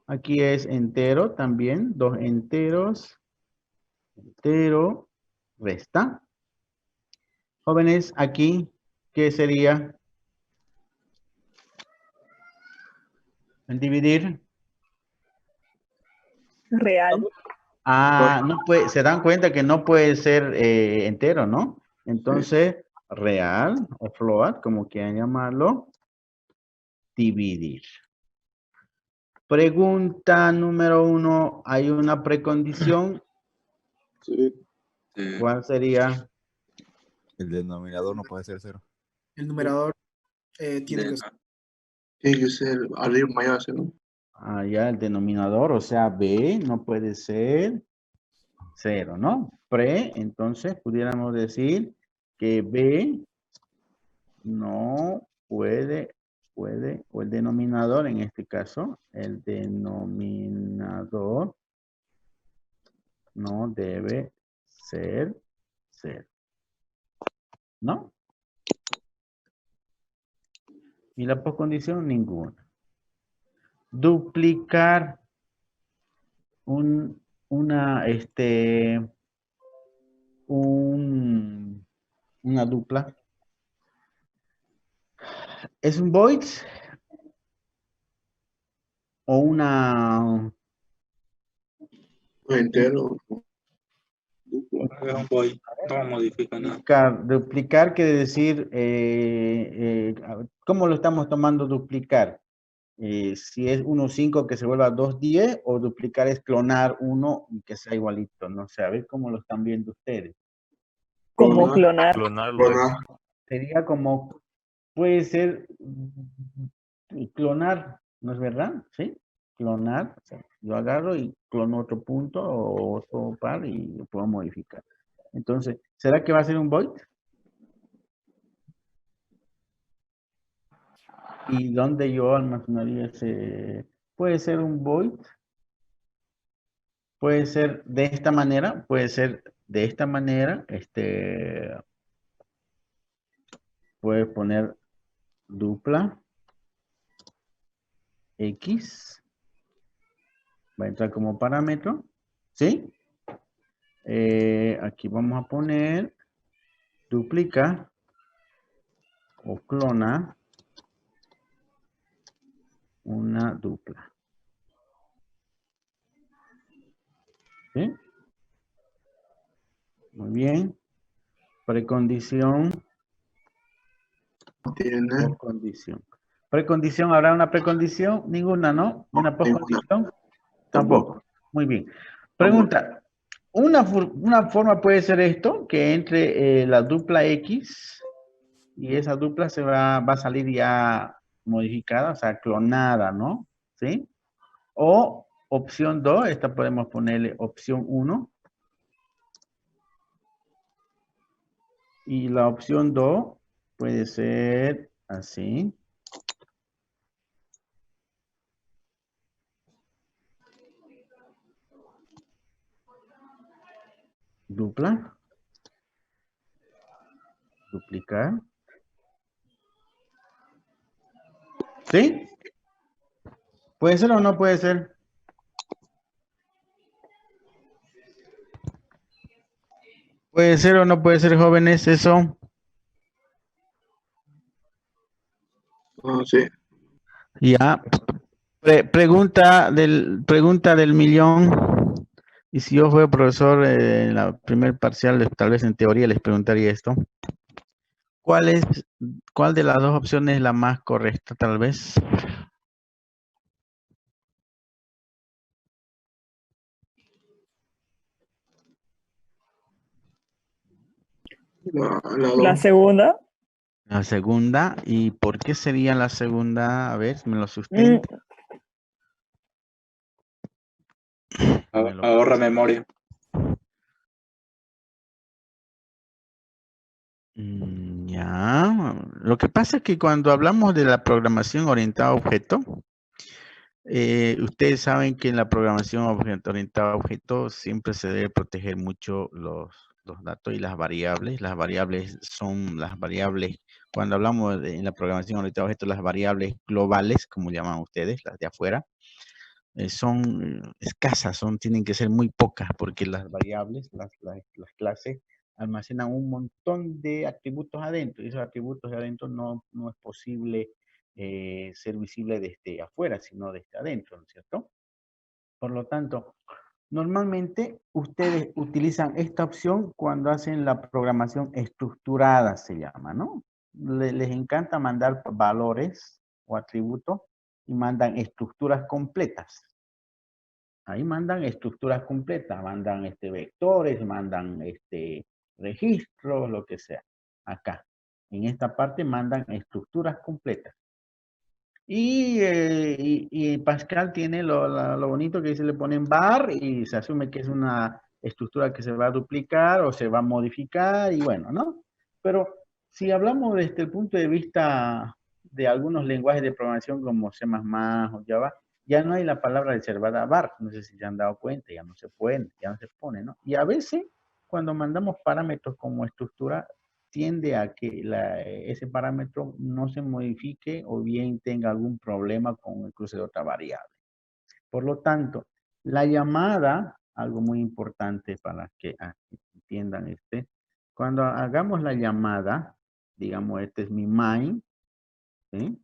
Aquí es entero también, dos enteros, entero, resta. Jóvenes, aquí, ¿qué sería? El dividir. Real. No puede, se dan cuenta que no puede ser entero, ¿no? Entonces, real o float, como quieran llamarlo, dividir. Pregunta número 1, ¿hay una precondición? Sí. ¿Cuál sería? El denominador no puede ser 0. El numerador tiene que ser. Tiene que ser arriba mayor a 0. Ya el denominador, o sea, B no puede ser 0, ¿no? Entonces pudiéramos decir que B no puede, o el denominador en este caso, el denominador no debe ser 0, ¿no? Y la postcondición, ninguna. Duplicar una dupla. ¿Es un void? ¿O una Entero. No modifica nada. duplicar quiere decir, ¿cómo lo estamos tomando duplicar? Si es 1,5 que se vuelva 2,10 o duplicar es clonar 1 y que sea igualito. No sé, a ver cómo lo están viendo ustedes. Como clonar. Clonarlo. Clonar. Sería como, puede ser clonar, ¿no es verdad? ¿Sí? Clonar, o sea, yo agarro y clono otro punto o otro par y lo puedo modificar. Entonces, ¿será que va a ser un void? ¿Y dónde yo almacenaría ese? Puede ser un void. Puede ser de esta manera, puede ser de esta manera. Puedes poner dupla X. Va a entrar como parámetro. ¿Sí? Aquí vamos a poner duplica o clona una dupla. ¿Sí? Muy bien. Precondición Tiene. o condición. Precondición, ¿habrá una precondición? Ninguna, ¿no? ¿Una postcondición? Tampoco. Muy bien. Pregunta. Una forma puede ser esto, que entre la dupla X y esa dupla se va a salir ya modificada, o sea, clonada, ¿no? ¿Sí? O opción 2, esta podemos ponerle opción 1. Y la opción 2 puede ser así. Dupla. Duplicar. ¿Sí? ¿Puede ser o no puede ser? ¿Puede ser o no puede ser, jóvenes, eso? Sí. Ya. Pregunta del millón. Y si yo fuera profesor en la primer parcial, tal vez en teoría les preguntaría esto. ¿Cuál de las dos opciones es la más correcta, tal vez? La segunda. La segunda. ¿Y por qué sería la segunda? A ver, me lo sustenta. Ahorra memoria. Ya. Lo que pasa es que cuando hablamos de la programación orientada a objeto, ustedes saben que en la programación orientada a objeto siempre se debe proteger mucho los datos y las variables. Las variables son las variables, cuando hablamos en la programación orientada a objeto, las variables globales, como llaman ustedes, las de afuera, son escasas, tienen que ser muy pocas, porque las variables, las clases, almacenan un montón de atributos adentro, y esos atributos de adentro no es posible ser visible desde afuera, sino desde adentro, ¿no es cierto? Por lo tanto, normalmente ustedes utilizan esta opción cuando hacen la programación estructurada, se llama, ¿no? Les encanta mandar valores o atributos y mandan estructuras completas. Ahí mandan estructuras completas, mandan vectores, mandan registros, lo que sea. Acá, en esta parte mandan estructuras completas. Y Pascal tiene lo bonito que se le ponen var y se asume que es una estructura que se va a duplicar o se va a modificar y bueno, ¿no? Pero si hablamos desde el punto de vista de algunos lenguajes de programación como C++ o Java, ya no hay la palabra reservada var, no sé si se han dado cuenta, ya no se pueden, ya no se pone, ¿no? Y a veces cuando mandamos parámetros como estructura, tiende a que ese parámetro no se modifique o bien tenga algún problema con el cruce de otra variable. Por lo tanto, la llamada, algo muy importante para que entiendan cuando hagamos la llamada, digamos, este es mi main, ¿sí?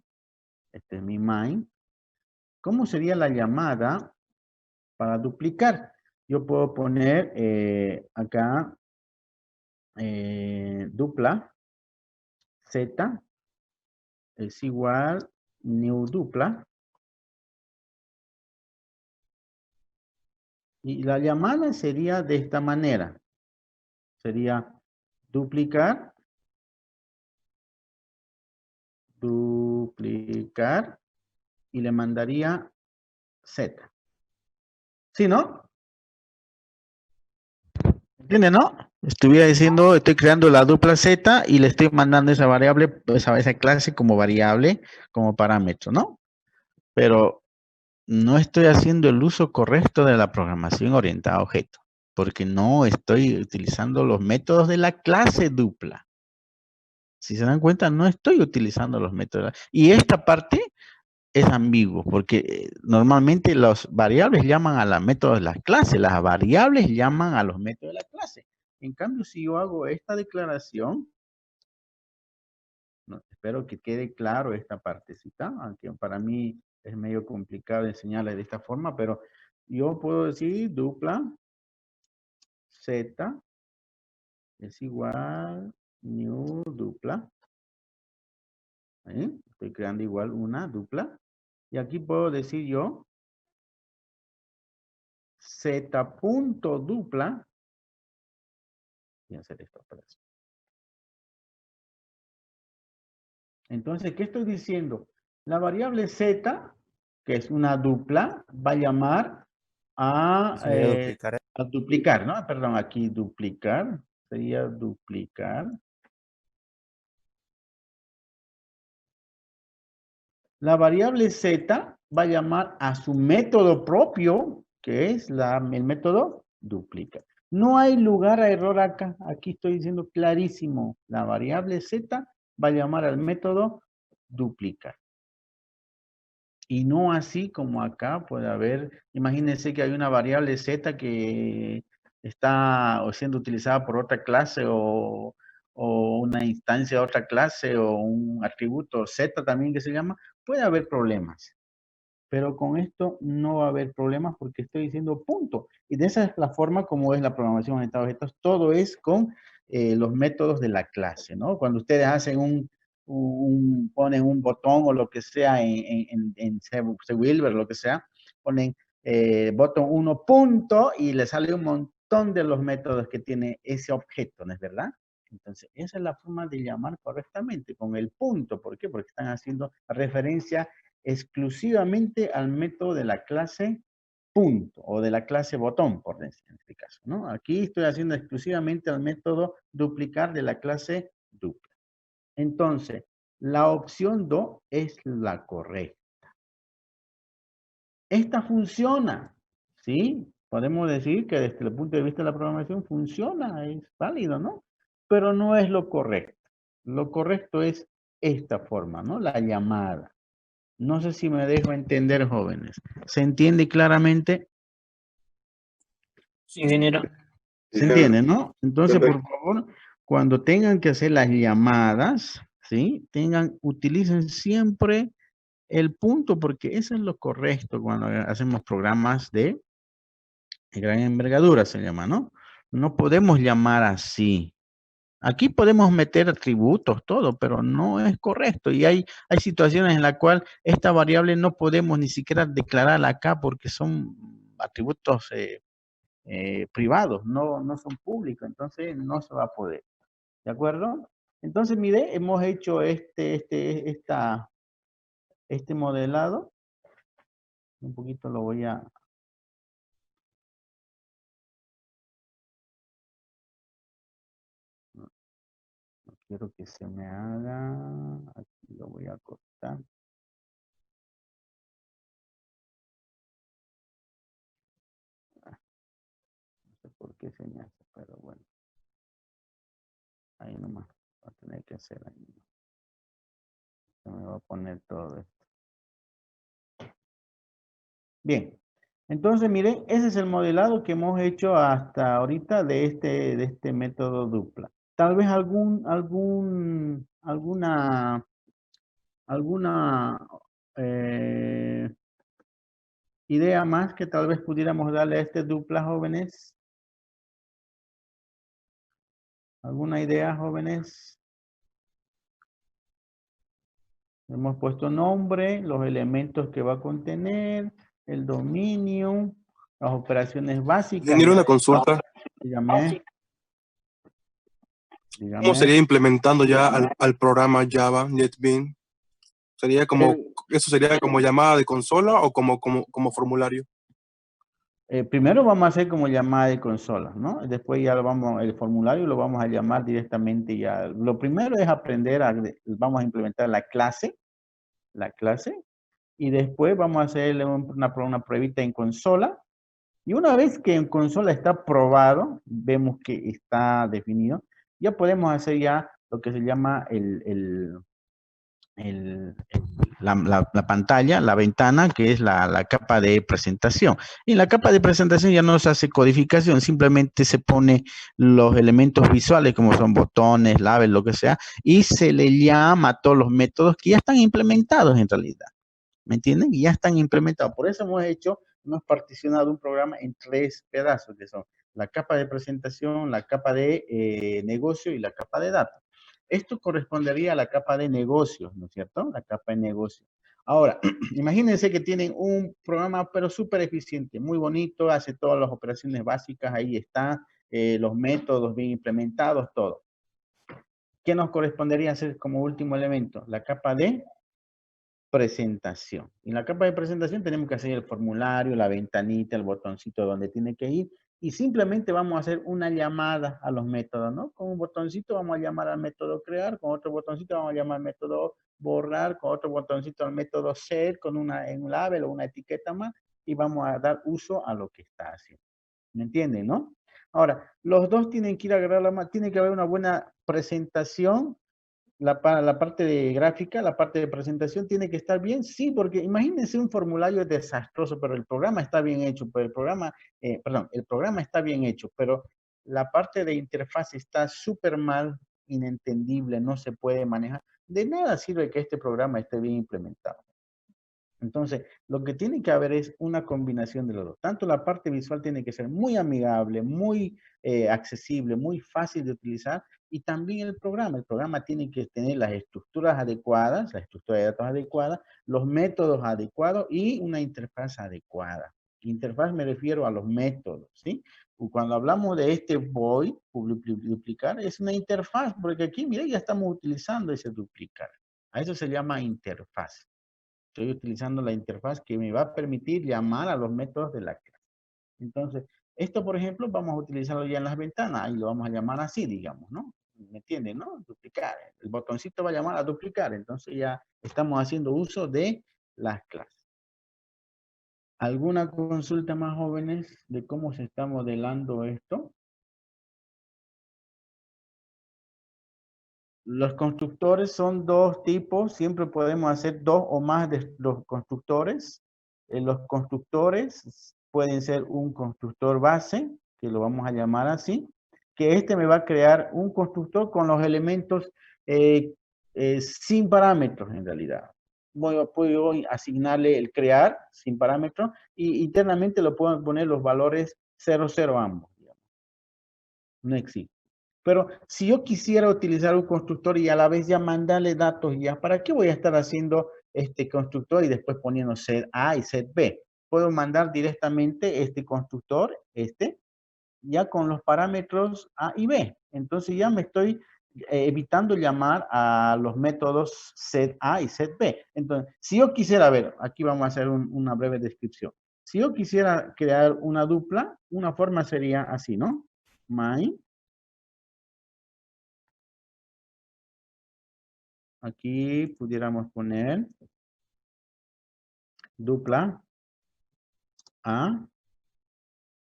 Este es mi main. ¿Cómo sería la llamada para duplicar? Yo puedo poner acá dupla z es igual new dupla. Y la llamada sería de esta manera. Sería duplicar y le mandaría z. ¿Sí, no? ¿Entiende, no? Estuviera diciendo, estoy creando la dupla z y le estoy mandando esa variable, esa clase como variable, como parámetro, ¿no? Pero no estoy haciendo el uso correcto de la programación orientada a objetos, porque no estoy utilizando los métodos de la clase dupla. Si se dan cuenta, no estoy utilizando los métodos. Y esta parte es ambiguo, porque normalmente las variables llaman a los métodos de la clase, las variables llaman a los métodos de la clase. En cambio, si yo hago esta declaración, Espero que quede claro esta partecita, aunque para mí es medio complicado enseñarles de esta forma, pero yo puedo decir dupla Z es igual new dupla. ¿Sí? Estoy creando igual una dupla. Y aquí puedo decir yo Z punto dupla y hacer esta operación. Entonces, ¿qué estoy diciendo? La variable Z, que es una dupla, va a llamar Sería duplicar. a duplicar, ¿no? Perdón, aquí duplicar. Sería duplicar. La variable Z va a llamar a su método propio, que es el método duplica. No hay lugar a error acá. Aquí estoy diciendo clarísimo. La variable Z va a llamar al método duplicar. Y no así como acá puede haber, imagínense que hay una variable Z que está siendo utilizada por otra clase o una instancia de otra clase o un atributo Z también que se llama, puede haber problemas. Pero con esto no va a haber problemas porque estoy diciendo punto. Y de esa es la forma como es la programación orientada a objetos. Todo es con los métodos de la clase, ¿no? Cuando ustedes hacen ponen un botón o lo que sea en Cwilver, lo que sea, ponen botón 1 punto y le sale un montón de los métodos que tiene ese objeto, ¿no es verdad? Entonces, esa es la forma de llamar correctamente, con el punto. ¿Por qué? Porque están haciendo referencia exclusivamente al método de la clase punto o de la clase botón, por decir en este caso, ¿no? Aquí estoy haciendo exclusivamente al método duplicar de la clase dupla. Entonces, la opción 2 es la correcta. Esta funciona, ¿sí? Podemos decir que desde el punto de vista de la programación funciona, es válido, ¿no? Pero no es lo correcto. Lo correcto es esta forma, ¿no? La llamada. No sé si me dejo entender, jóvenes. ¿Se entiende claramente? Sí, ingeniero. ¿Se entiende, no? Entonces, por favor, cuando tengan que hacer las llamadas, ¿sí? Utilicen siempre el punto, porque eso es lo correcto cuando hacemos programas de gran envergadura, se llama, ¿no? No podemos llamar así. Aquí podemos meter atributos, todo, pero no es correcto. Y hay situaciones en las cuales esta variable no podemos ni siquiera declararla acá porque son atributos privados, no son públicos, entonces no se va a poder. ¿De acuerdo? Entonces, mire, hemos hecho este modelado. Un poquito lo voy a... No quiero que se me haga... Aquí lo voy a cortar. No sé por qué se me hace, pero bueno. Ahí nomás. Va a tener que hacer ahí. Se me va a poner todo esto. Bien. Entonces, miren, ese es el modelado que hemos hecho hasta ahorita de este método dupla. Tal vez alguna idea más que tal vez pudiéramos darle a este dupla, jóvenes. ¿Alguna idea, jóvenes? Hemos puesto nombre, los elementos que va a contener, el dominio, las operaciones básicas. Ingeniero, una consulta. Dígame. ¿Cómo sería implementando ya al programa Java, NetBeans? ¿Sería como, eso sería como llamada de consola o como formulario? Primero vamos a hacer como llamada de consola, ¿no? Después ya el formulario lo vamos a llamar directamente ya. Lo primero es aprender vamos a implementar la clase, y después vamos a hacerle una pruebita en consola. Y una vez que en consola está probado, vemos que está definido, ya podemos hacer ya lo que se llama la pantalla, la ventana, que es la capa de presentación. Y en la capa de presentación ya no se hace codificación, simplemente se pone los elementos visuales como son botones, labels, lo que sea, y se le llama a todos los métodos que ya están implementados en realidad. ¿Me entienden? Y ya están implementados. Por eso hemos particionado un programa en 3 pedazos, que son la capa de presentación, la capa de negocio y la capa de datos. Esto correspondería a la capa de negocios, ¿no es cierto? La capa de negocio. Ahora, imagínense que tienen un programa, pero súper eficiente, muy bonito, hace todas las operaciones básicas, ahí está, los métodos bien implementados, todo. ¿Qué nos correspondería hacer como último elemento? La capa de presentación. En la capa de presentación tenemos que hacer el formulario, la ventanita, el botoncito donde tiene que ir y simplemente vamos a hacer una llamada a los métodos, ¿no? Con un botoncito vamos a llamar al método crear, con otro botoncito vamos a llamar al método borrar, con otro botoncito al método set, con un label o una etiqueta más y vamos a dar uso a lo que está haciendo. ¿Me entienden, no? Ahora, los dos tienen que ir a agarrar tiene que haber una buena presentación. La parte de gráfica, la parte de presentación tiene que estar bien, sí, porque imagínense un formulario desastroso, pero el programa está bien hecho, pero el programa está bien hecho, pero la parte de interfaz está súper mal, inentendible, no se puede manejar. De nada sirve que este programa esté bien implementado. Entonces, lo que tiene que haber es una combinación de los dos. Tanto la parte visual tiene que ser muy amigable, muy accesible, muy fácil de utilizar, y también el programa. El programa tiene que tener las estructuras adecuadas, la estructura de datos adecuada, los métodos adecuados y una interfaz adecuada. Interfaz me refiero a los métodos, ¿sí? Cuando hablamos de este void, duplicar, es una interfaz, porque aquí, mira, ya estamos utilizando ese duplicar. A eso se llama interfaz. Estoy utilizando la interfaz que me va a permitir llamar a los métodos de la clase. Entonces, esto, por ejemplo, vamos a utilizarlo ya en las ventanas y lo vamos a llamar así, digamos, ¿no? ¿Me entienden, no? Duplicar. El botoncito va a llamar a duplicar. Entonces ya estamos haciendo uso de las clases. ¿Alguna consulta más, jóvenes, de cómo se está modelando esto? Los constructores son dos tipos, siempre podemos hacer dos o más de los constructores. Los constructores pueden ser un constructor base, que lo vamos a llamar así, que este me va a crear un constructor con los elementos sin parámetros en realidad. Puedo asignarle el crear sin parámetros y internamente lo puedo poner los valores 0, 0 ambos. Digamos. No existe. Pero si yo quisiera utilizar un constructor y a la vez ya mandarle datos ya, ¿para qué voy a estar haciendo este constructor y después poniendo set A y set B? Puedo mandar directamente este constructor, ya con los parámetros A y B. Entonces ya me estoy evitando llamar a los métodos set A y set B. Entonces, si yo quisiera ver, aquí vamos a hacer una breve descripción. Si yo quisiera crear una dupla, una forma sería así, ¿no? My. Aquí pudiéramos poner dupla A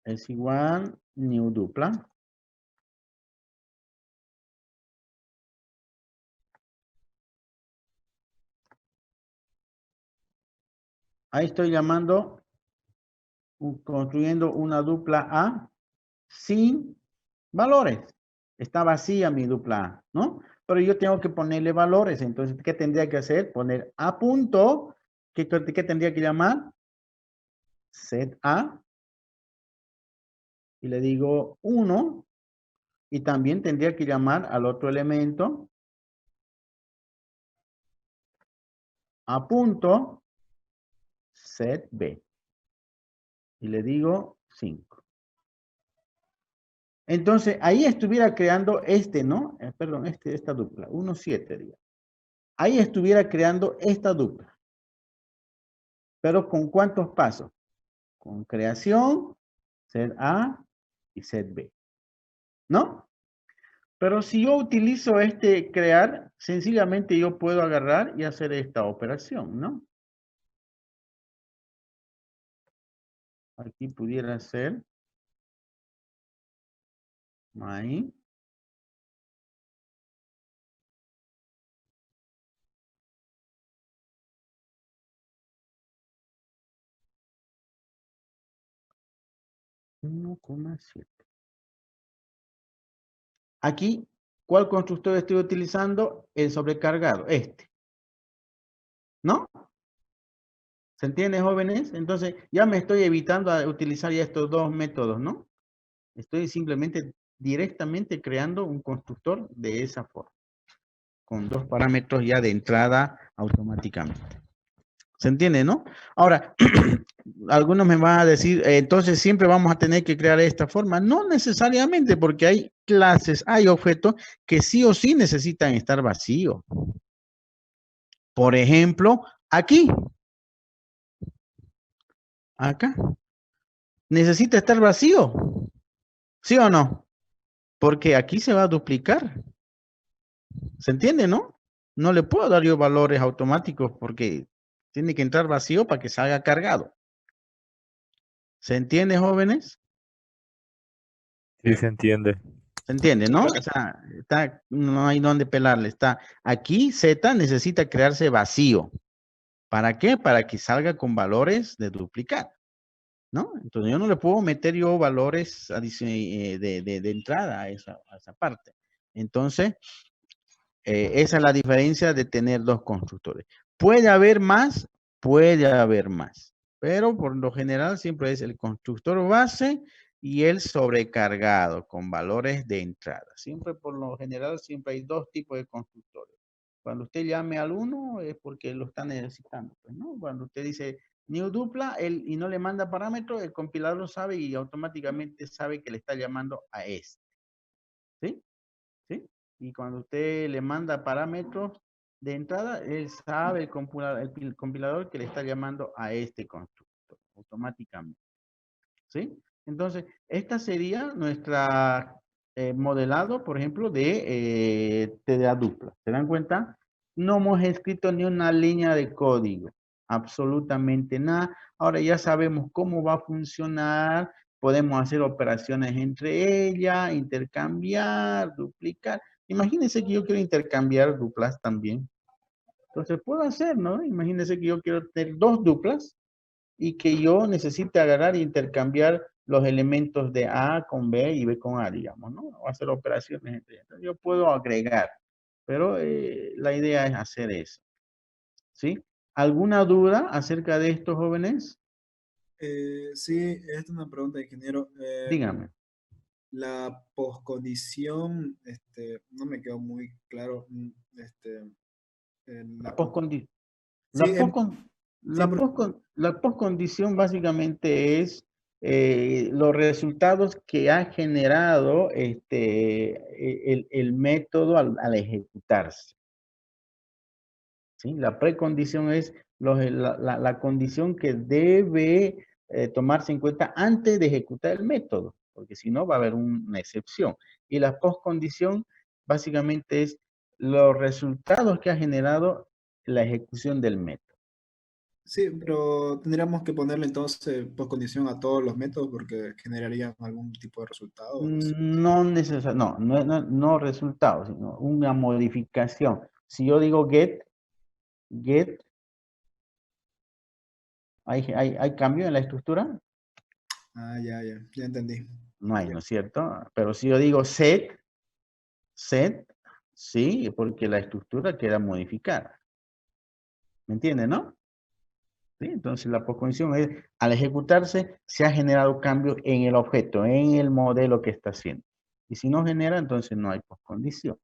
es igual new dupla. Ahí estoy llamando, construyendo una dupla A sin valores. Está vacía mi dupla A, ¿no? Pero yo tengo que ponerle valores. Entonces, ¿qué tendría que hacer? Poner A punto. ¿Qué tendría que llamar? Set A. Y le digo 1. Y también tendría que llamar al otro elemento A punto set B. Y le digo 5. Entonces, ahí estuviera creando ¿no? Perdón, esta dupla, 1, 7, digamos. Ahí estuviera creando esta dupla. Pero ¿con cuántos pasos? Con creación, set A y set B. ¿No? Pero si yo utilizo crear, sencillamente yo puedo agarrar y hacer esta operación, ¿no? Aquí pudiera ser my 1,7. Aquí, ¿cuál constructor estoy utilizando? El sobrecargado, este. ¿No? ¿Se entiende, jóvenes? Entonces, ya me estoy evitando a utilizar ya estos dos métodos, ¿no? Estoy simplemente directamente creando un constructor de esa forma, con dos parámetros ya de entrada automáticamente. ¿Se entiende, no? Ahora, algunos me van a decir, entonces siempre vamos a tener que crear de esta forma. No necesariamente, porque hay clases, hay objetos que sí o sí necesitan estar vacíos. Por ejemplo, aquí. Acá. Necesita estar vacío. ¿Sí o no? Porque aquí se va a duplicar. ¿Se entiende, no? No le puedo dar yo valores automáticos porque tiene que entrar vacío para que salga cargado. ¿Se entiende, jóvenes? Sí, se entiende. ¿Se entiende, no? O sea, no hay dónde pelarle. Está aquí, Z necesita crearse vacío. ¿Para qué? Para que salga con valores de duplicar, ¿no? Entonces yo no le puedo meter yo valores de entrada a esa parte. Entonces, esa es la diferencia de tener dos constructores. ¿Puede haber más? Puede haber más. Pero por lo general siempre es el constructor base y el sobrecargado con valores de entrada. Siempre por lo general siempre hay dos tipos de constructores. Cuando usted llame al uno es porque lo está necesitando, pues, ¿no? Cuando usted dice new dupla y no le manda parámetros, el compilador sabe y automáticamente sabe que le está llamando a este. ¿Sí? ¿Sí? Y cuando usted le manda parámetros de entrada, él sabe el compilador que le está llamando a este constructor automáticamente. ¿Sí? Entonces, esta sería nuestra modelado, por ejemplo, de TDA dupla. ¿Se dan cuenta? No hemos escrito ni una línea de código. Absolutamente nada. Ahora ya sabemos cómo va a funcionar. Podemos hacer operaciones entre ellas, intercambiar, duplicar. Imagínense que yo quiero intercambiar duplas también. Entonces puedo hacer, ¿no? Imagínense que yo quiero tener dos duplas y que yo necesite agarrar e intercambiar los elementos de A con B y B con A, digamos, ¿no? O hacer operaciones entre ellas. Yo puedo agregar, pero la idea es hacer eso. ¿Sí? ¿Alguna duda acerca de esto, jóvenes? Sí, esta es una pregunta, ingeniero. Dígame. La poscondición, no me quedó muy claro. La postcondición. Sí, sí, La postcondición básicamente es los resultados que ha generado el método al ejecutarse. ¿Sí? La precondición es la condición que debe tomarse en cuenta antes de ejecutar el método, porque si no va a haber una excepción. Y la postcondición básicamente es los resultados que ha generado la ejecución del método. sí, pero tendríamos que ponerle entonces poscondición a todos los métodos porque generarían algún tipo de resultado. No sé. No resultados, sino una modificación. Si yo digo get, ¿hay cambio en la estructura? Ah, ya entendí. No hay, ¿no es cierto? Pero si yo digo set, sí, porque la estructura queda modificada. ¿Me entiende, no? ¿Sí? Entonces la postcondición es, al ejecutarse, se ha generado cambio en el objeto, en el modelo que está haciendo. Y si no genera, entonces no hay postcondición.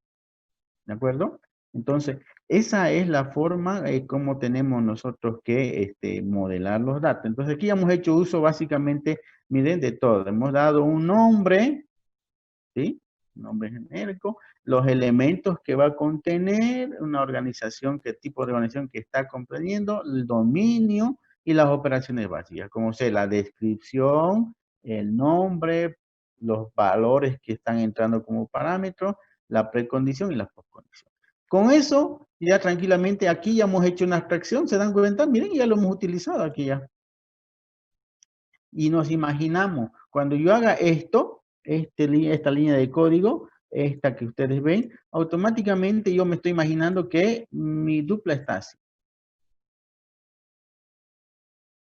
¿De acuerdo? Entonces, esa es la forma como tenemos nosotros que modelar los datos. Entonces, aquí hemos hecho uso básicamente, miren, de todo. Hemos dado un nombre, ¿sí? Un nombre genérico, los elementos que va a contener, una organización, qué tipo de organización que está comprendiendo, el dominio y las operaciones básicas, como sea la descripción, el nombre, los valores que están entrando como parámetros, la precondición y la postcondición. Con eso, ya tranquilamente aquí ya hemos hecho una abstracción, ¿se dan cuenta? Miren, ya lo hemos utilizado aquí ya. Y nos imaginamos, cuando yo haga esto, esta línea de código, esta que ustedes ven, automáticamente yo me estoy imaginando que mi dupla está así.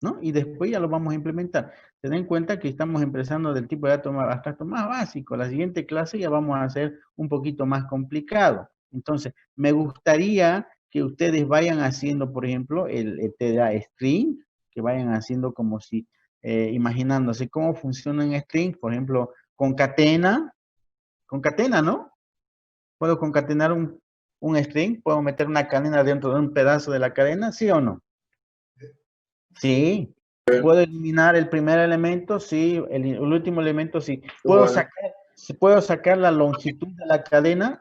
¿no? Y después ya lo vamos a implementar. Ten en cuenta que estamos empezando del tipo de datos más abstracto más básico. La siguiente clase ya vamos a hacer un poquito más complicado. Entonces, me gustaría que ustedes vayan haciendo, por ejemplo, el TDA string, que vayan haciendo como si, imaginándose cómo funciona en string, por ejemplo, concatena, ¿no? ¿Puedo concatenar un string? ¿Puedo meter una cadena dentro de un pedazo de la cadena? ¿Sí o no? Sí. ¿Puedo eliminar el primer elemento? Sí. El último elemento, sí. ¿Puedo sacar la longitud de la cadena?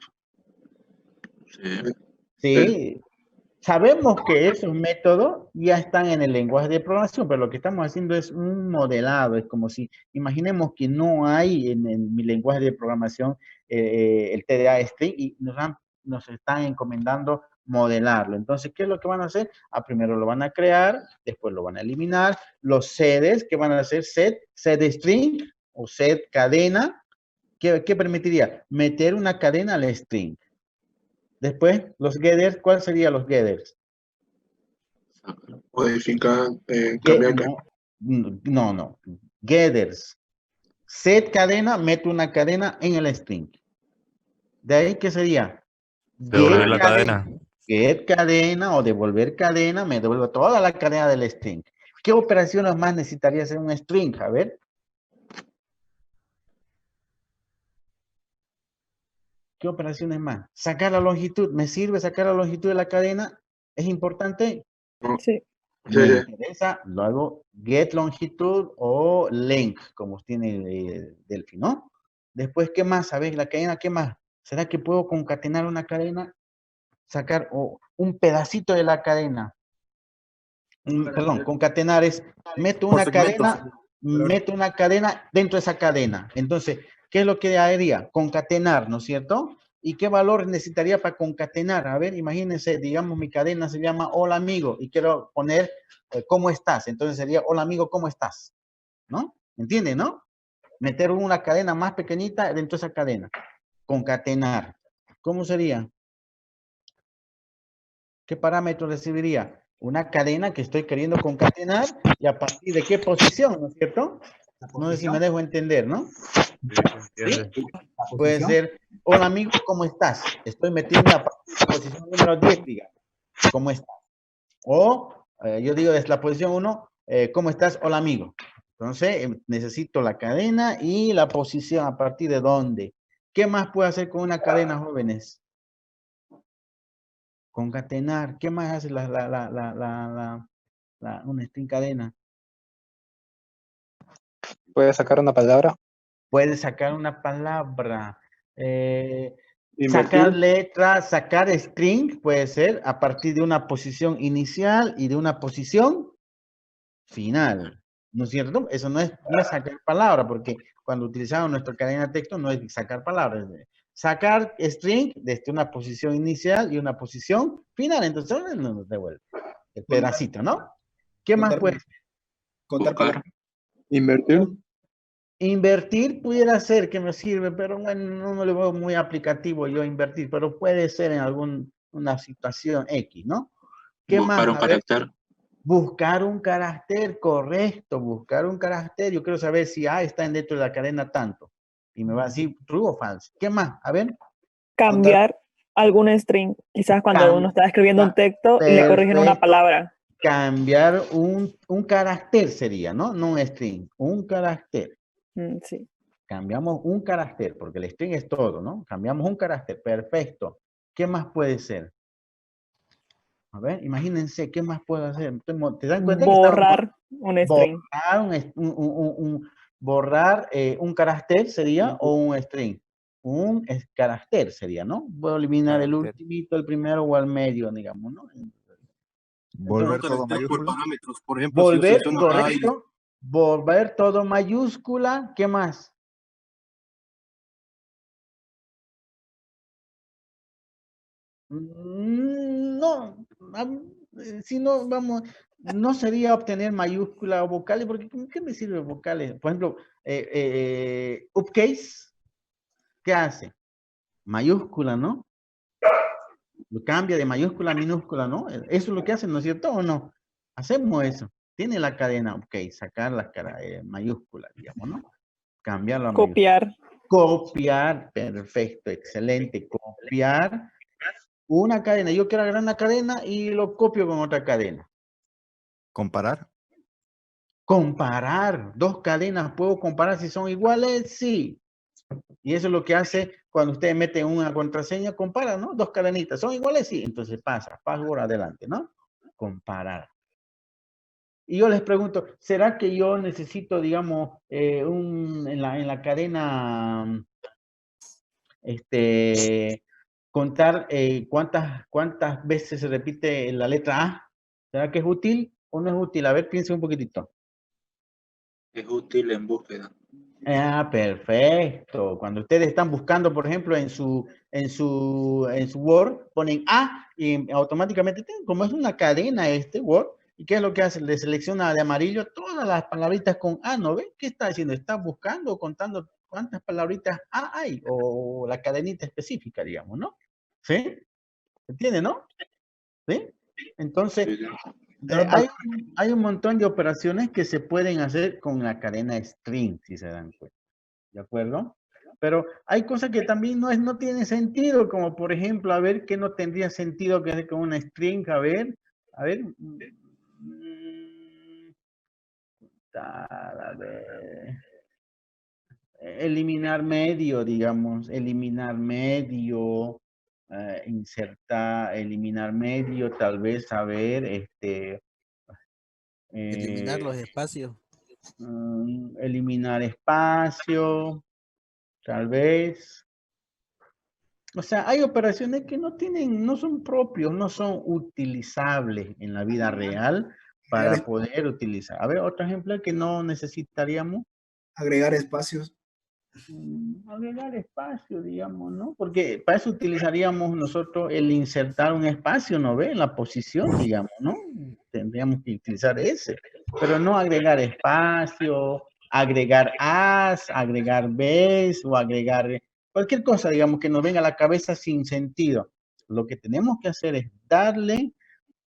Sí. Sí. Sabemos que esos métodos ya están en el lenguaje de programación, pero lo que estamos haciendo es un modelado. Es como si, imaginemos que no hay en mi lenguaje de programación el TDA string y nos están encomendando modelarlo. Entonces, ¿qué es lo que van a hacer? Primero lo van a crear, después lo van a eliminar. Los sedes, ¿qué van a hacer? Set string o set cadena. ¿Qué permitiría? Meter una cadena al string. Después, los getters, ¿cuáles serían los getters? Modificar, cambiar. No. Getters. Set cadena, meto una cadena en el string. De ahí, ¿qué sería? Devolver la cadena. Get cadena o devolver cadena, me devuelvo toda la cadena del string. ¿Qué operaciones más necesitaría hacer un string? A ver. ¿Qué operaciones más? Sacar la longitud. ¿Me sirve sacar la longitud de la cadena? ¿Es importante? Sí. Me interesa, lo hago get longitud o length, como tiene Delphi, ¿no? Después, ¿qué más? ¿Sabes? La cadena, ¿qué más? ¿Será que puedo concatenar una cadena? Sacar un pedacito de la cadena. Perdón, concatenar es, meto una cadena dentro de esa cadena. Entonces, ¿qué es lo que haría? Concatenar, ¿no es cierto? ¿Y qué valor necesitaría para concatenar? A ver, imagínense, digamos, mi cadena se llama hola amigo y quiero poner ¿cómo estás? Entonces sería hola amigo, ¿cómo estás? ¿No? ¿Entienden, no? Meter una cadena más pequeñita dentro de esa cadena. Concatenar. ¿Cómo sería? ¿Qué parámetro recibiría? Una cadena que estoy queriendo concatenar y a partir de qué posición, ¿no es cierto? No sé si me dejo entender, ¿no? ¿Sí? Puede ser, hola amigo, ¿cómo estás? Estoy metiendo a posición número 10, digamos. ¿Cómo estás? O yo digo desde la posición 1, ¿cómo estás? Hola amigo. Entonces, necesito la cadena y la posición a partir de dónde. ¿Qué más puedo hacer con una cadena, jóvenes? Concatenar. ¿Qué más hace una string cadena? ¿Puede sacar una palabra? Puede sacar una palabra. Sacar letras, sacar string, puede ser a partir de una posición inicial y de una posición final. ¿No es cierto? Eso no es sacar palabra, porque cuando utilizamos nuestra cadena de texto no es sacar palabras. Sacar string desde una posición inicial y una posición final. Entonces nos devuelve el pedacito, ¿no? ¿Qué más puede ser? Contar palabras. Invertir. Invertir pudiera ser que me sirve, pero bueno, no lo veo muy aplicativo yo invertir, pero puede ser en alguna situación X, ¿no? ¿Qué Buscar más? un carácter. Buscar un carácter, correcto, buscar un carácter. Yo quiero saber si A está dentro de la cadena tanto. Y me va a decir true o false. ¿Qué más? A ver. Cambiar algún string. Quizás cuando uno está escribiendo un texto y le corrigen una Perfecto. palabra. Cambiar un carácter sería, ¿no? No un string, un carácter. Sí. Cambiamos un carácter, porque el string es todo, ¿no? Cambiamos un carácter, perfecto. ¿Qué más puede ser? A ver, imagínense, ¿qué más puedo hacer? ¿Te dan cuenta Borrar que un string. Borrar un carácter sería o un string. Un carácter sería, ¿no? Puedo eliminar el ultimito, el primero o el medio, digamos, ¿no? Volver Entonces, todo mayúscula. parámetros, por ejemplo, Volver, si correcto. Volver todo mayúscula. ¿Qué más? No, si no, vamos, no sería obtener mayúscula o vocales, porque ¿qué me sirve vocales? Por ejemplo, upcase, ¿qué hace? Mayúscula, ¿no? Lo cambia de mayúscula a minúscula, ¿no? Eso es lo que hacen, ¿no es cierto o no? Hacemos eso. Tiene la cadena, ok, sacar la mayúscula, digamos, ¿no? Cambiar la mayúscula. Copiar. Copiar, perfecto, excelente. Copiar una cadena. Yo quiero agarrar una cadena y lo copio con otra cadena. Comparar. Comparar. Dos cadenas, ¿puedo comparar si son iguales? Sí. Y eso es lo que hace cuando usted mete una contraseña, compara, ¿no? Dos cadenitas, ¿son iguales? Sí. Entonces pasa, password adelante, ¿no? Comparar. Y yo les pregunto, ¿será que yo necesito, digamos, en la cadena, contar cuántas veces se repite la letra A? ¿Será que es útil o no es útil? A ver, piense un poquitito. Es útil en búsqueda. Ah, perfecto. Cuando ustedes están buscando, por ejemplo, en su Word, ponen A y automáticamente, como es una cadena Word, ¿y qué es lo que hace? Le selecciona de amarillo todas las palabritas con A, ¿no ve? ¿Qué está haciendo? Está buscando o contando cuántas palabritas A hay, o la cadenita específica, digamos, ¿no? ¿Sí? ¿Entiende, no? ¿Sí? Entonces, hay un montón de operaciones que se pueden hacer con la cadena string, si se dan cuenta. ¿De acuerdo? Pero hay cosas que también no tienen sentido, como por ejemplo, a ver, ¿qué no tendría sentido que hacer con una string? A ver. A ver, eliminar medio, digamos, eliminar medio, insertar, eliminar medio, tal vez, a ver, Eliminar los espacios. eliminar espacio, tal vez. O sea, hay operaciones que no son propios, no son utilizables en la vida real para poder utilizar. A ver, otro ejemplo que no necesitaríamos. Agregar espacios. Agregar espacio, digamos, ¿no? Porque para eso utilizaríamos nosotros el insertar un espacio, ¿no ve? En la posición, digamos, ¿no? Tendríamos que utilizar ese. Pero no agregar espacio, agregar as, agregar ves o agregar cualquier cosa, digamos, que nos venga a la cabeza sin sentido. Lo que tenemos que hacer es darle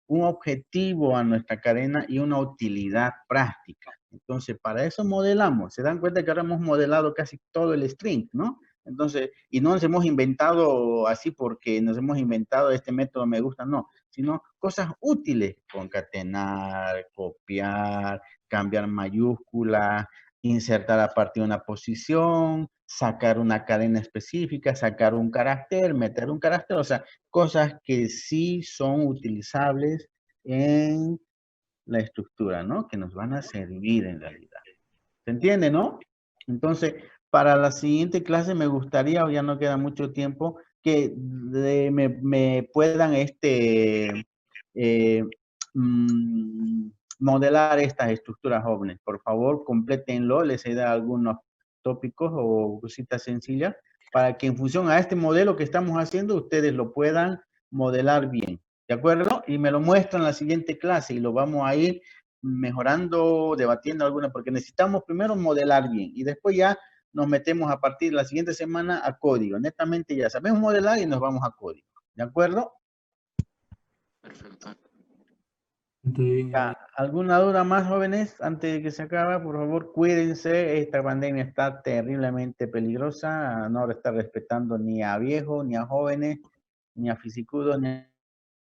un objetivo a nuestra cadena y una utilidad práctica. Entonces, para eso modelamos. Se dan cuenta que ahora hemos modelado casi todo el string, ¿no? Entonces, y no nos hemos inventado así porque nos hemos inventado este método me gusta, no, sino cosas útiles, concatenar, copiar, cambiar mayúsculas, insertar a partir de una posición, sacar una cadena específica, sacar un carácter, meter un carácter, o sea, cosas que sí son utilizables en la estructura, ¿no? Que nos van a servir en realidad. ¿Se entiende, no? Entonces, para la siguiente clase me gustaría, ya no queda mucho tiempo, que me puedan modelar estas estructuras jóvenes. Por favor, complétenlo, les he dado algunos tópicos o cositas sencillas para que en función a este modelo que estamos haciendo, ustedes lo puedan modelar bien. ¿De acuerdo? Y me lo muestran en la siguiente clase y lo vamos a ir mejorando, debatiendo alguna, porque necesitamos primero modelar bien y después ya nos metemos a partir de la siguiente semana a código. Netamente ya sabemos modelar y nos vamos a código. ¿De acuerdo? Perfecto. ¿Alguna duda más, jóvenes? Antes de que se acabe, por favor, cuídense. Esta pandemia está terriblemente peligrosa. No está respetando ni a viejos, ni a jóvenes, ni a fisicudos, ni a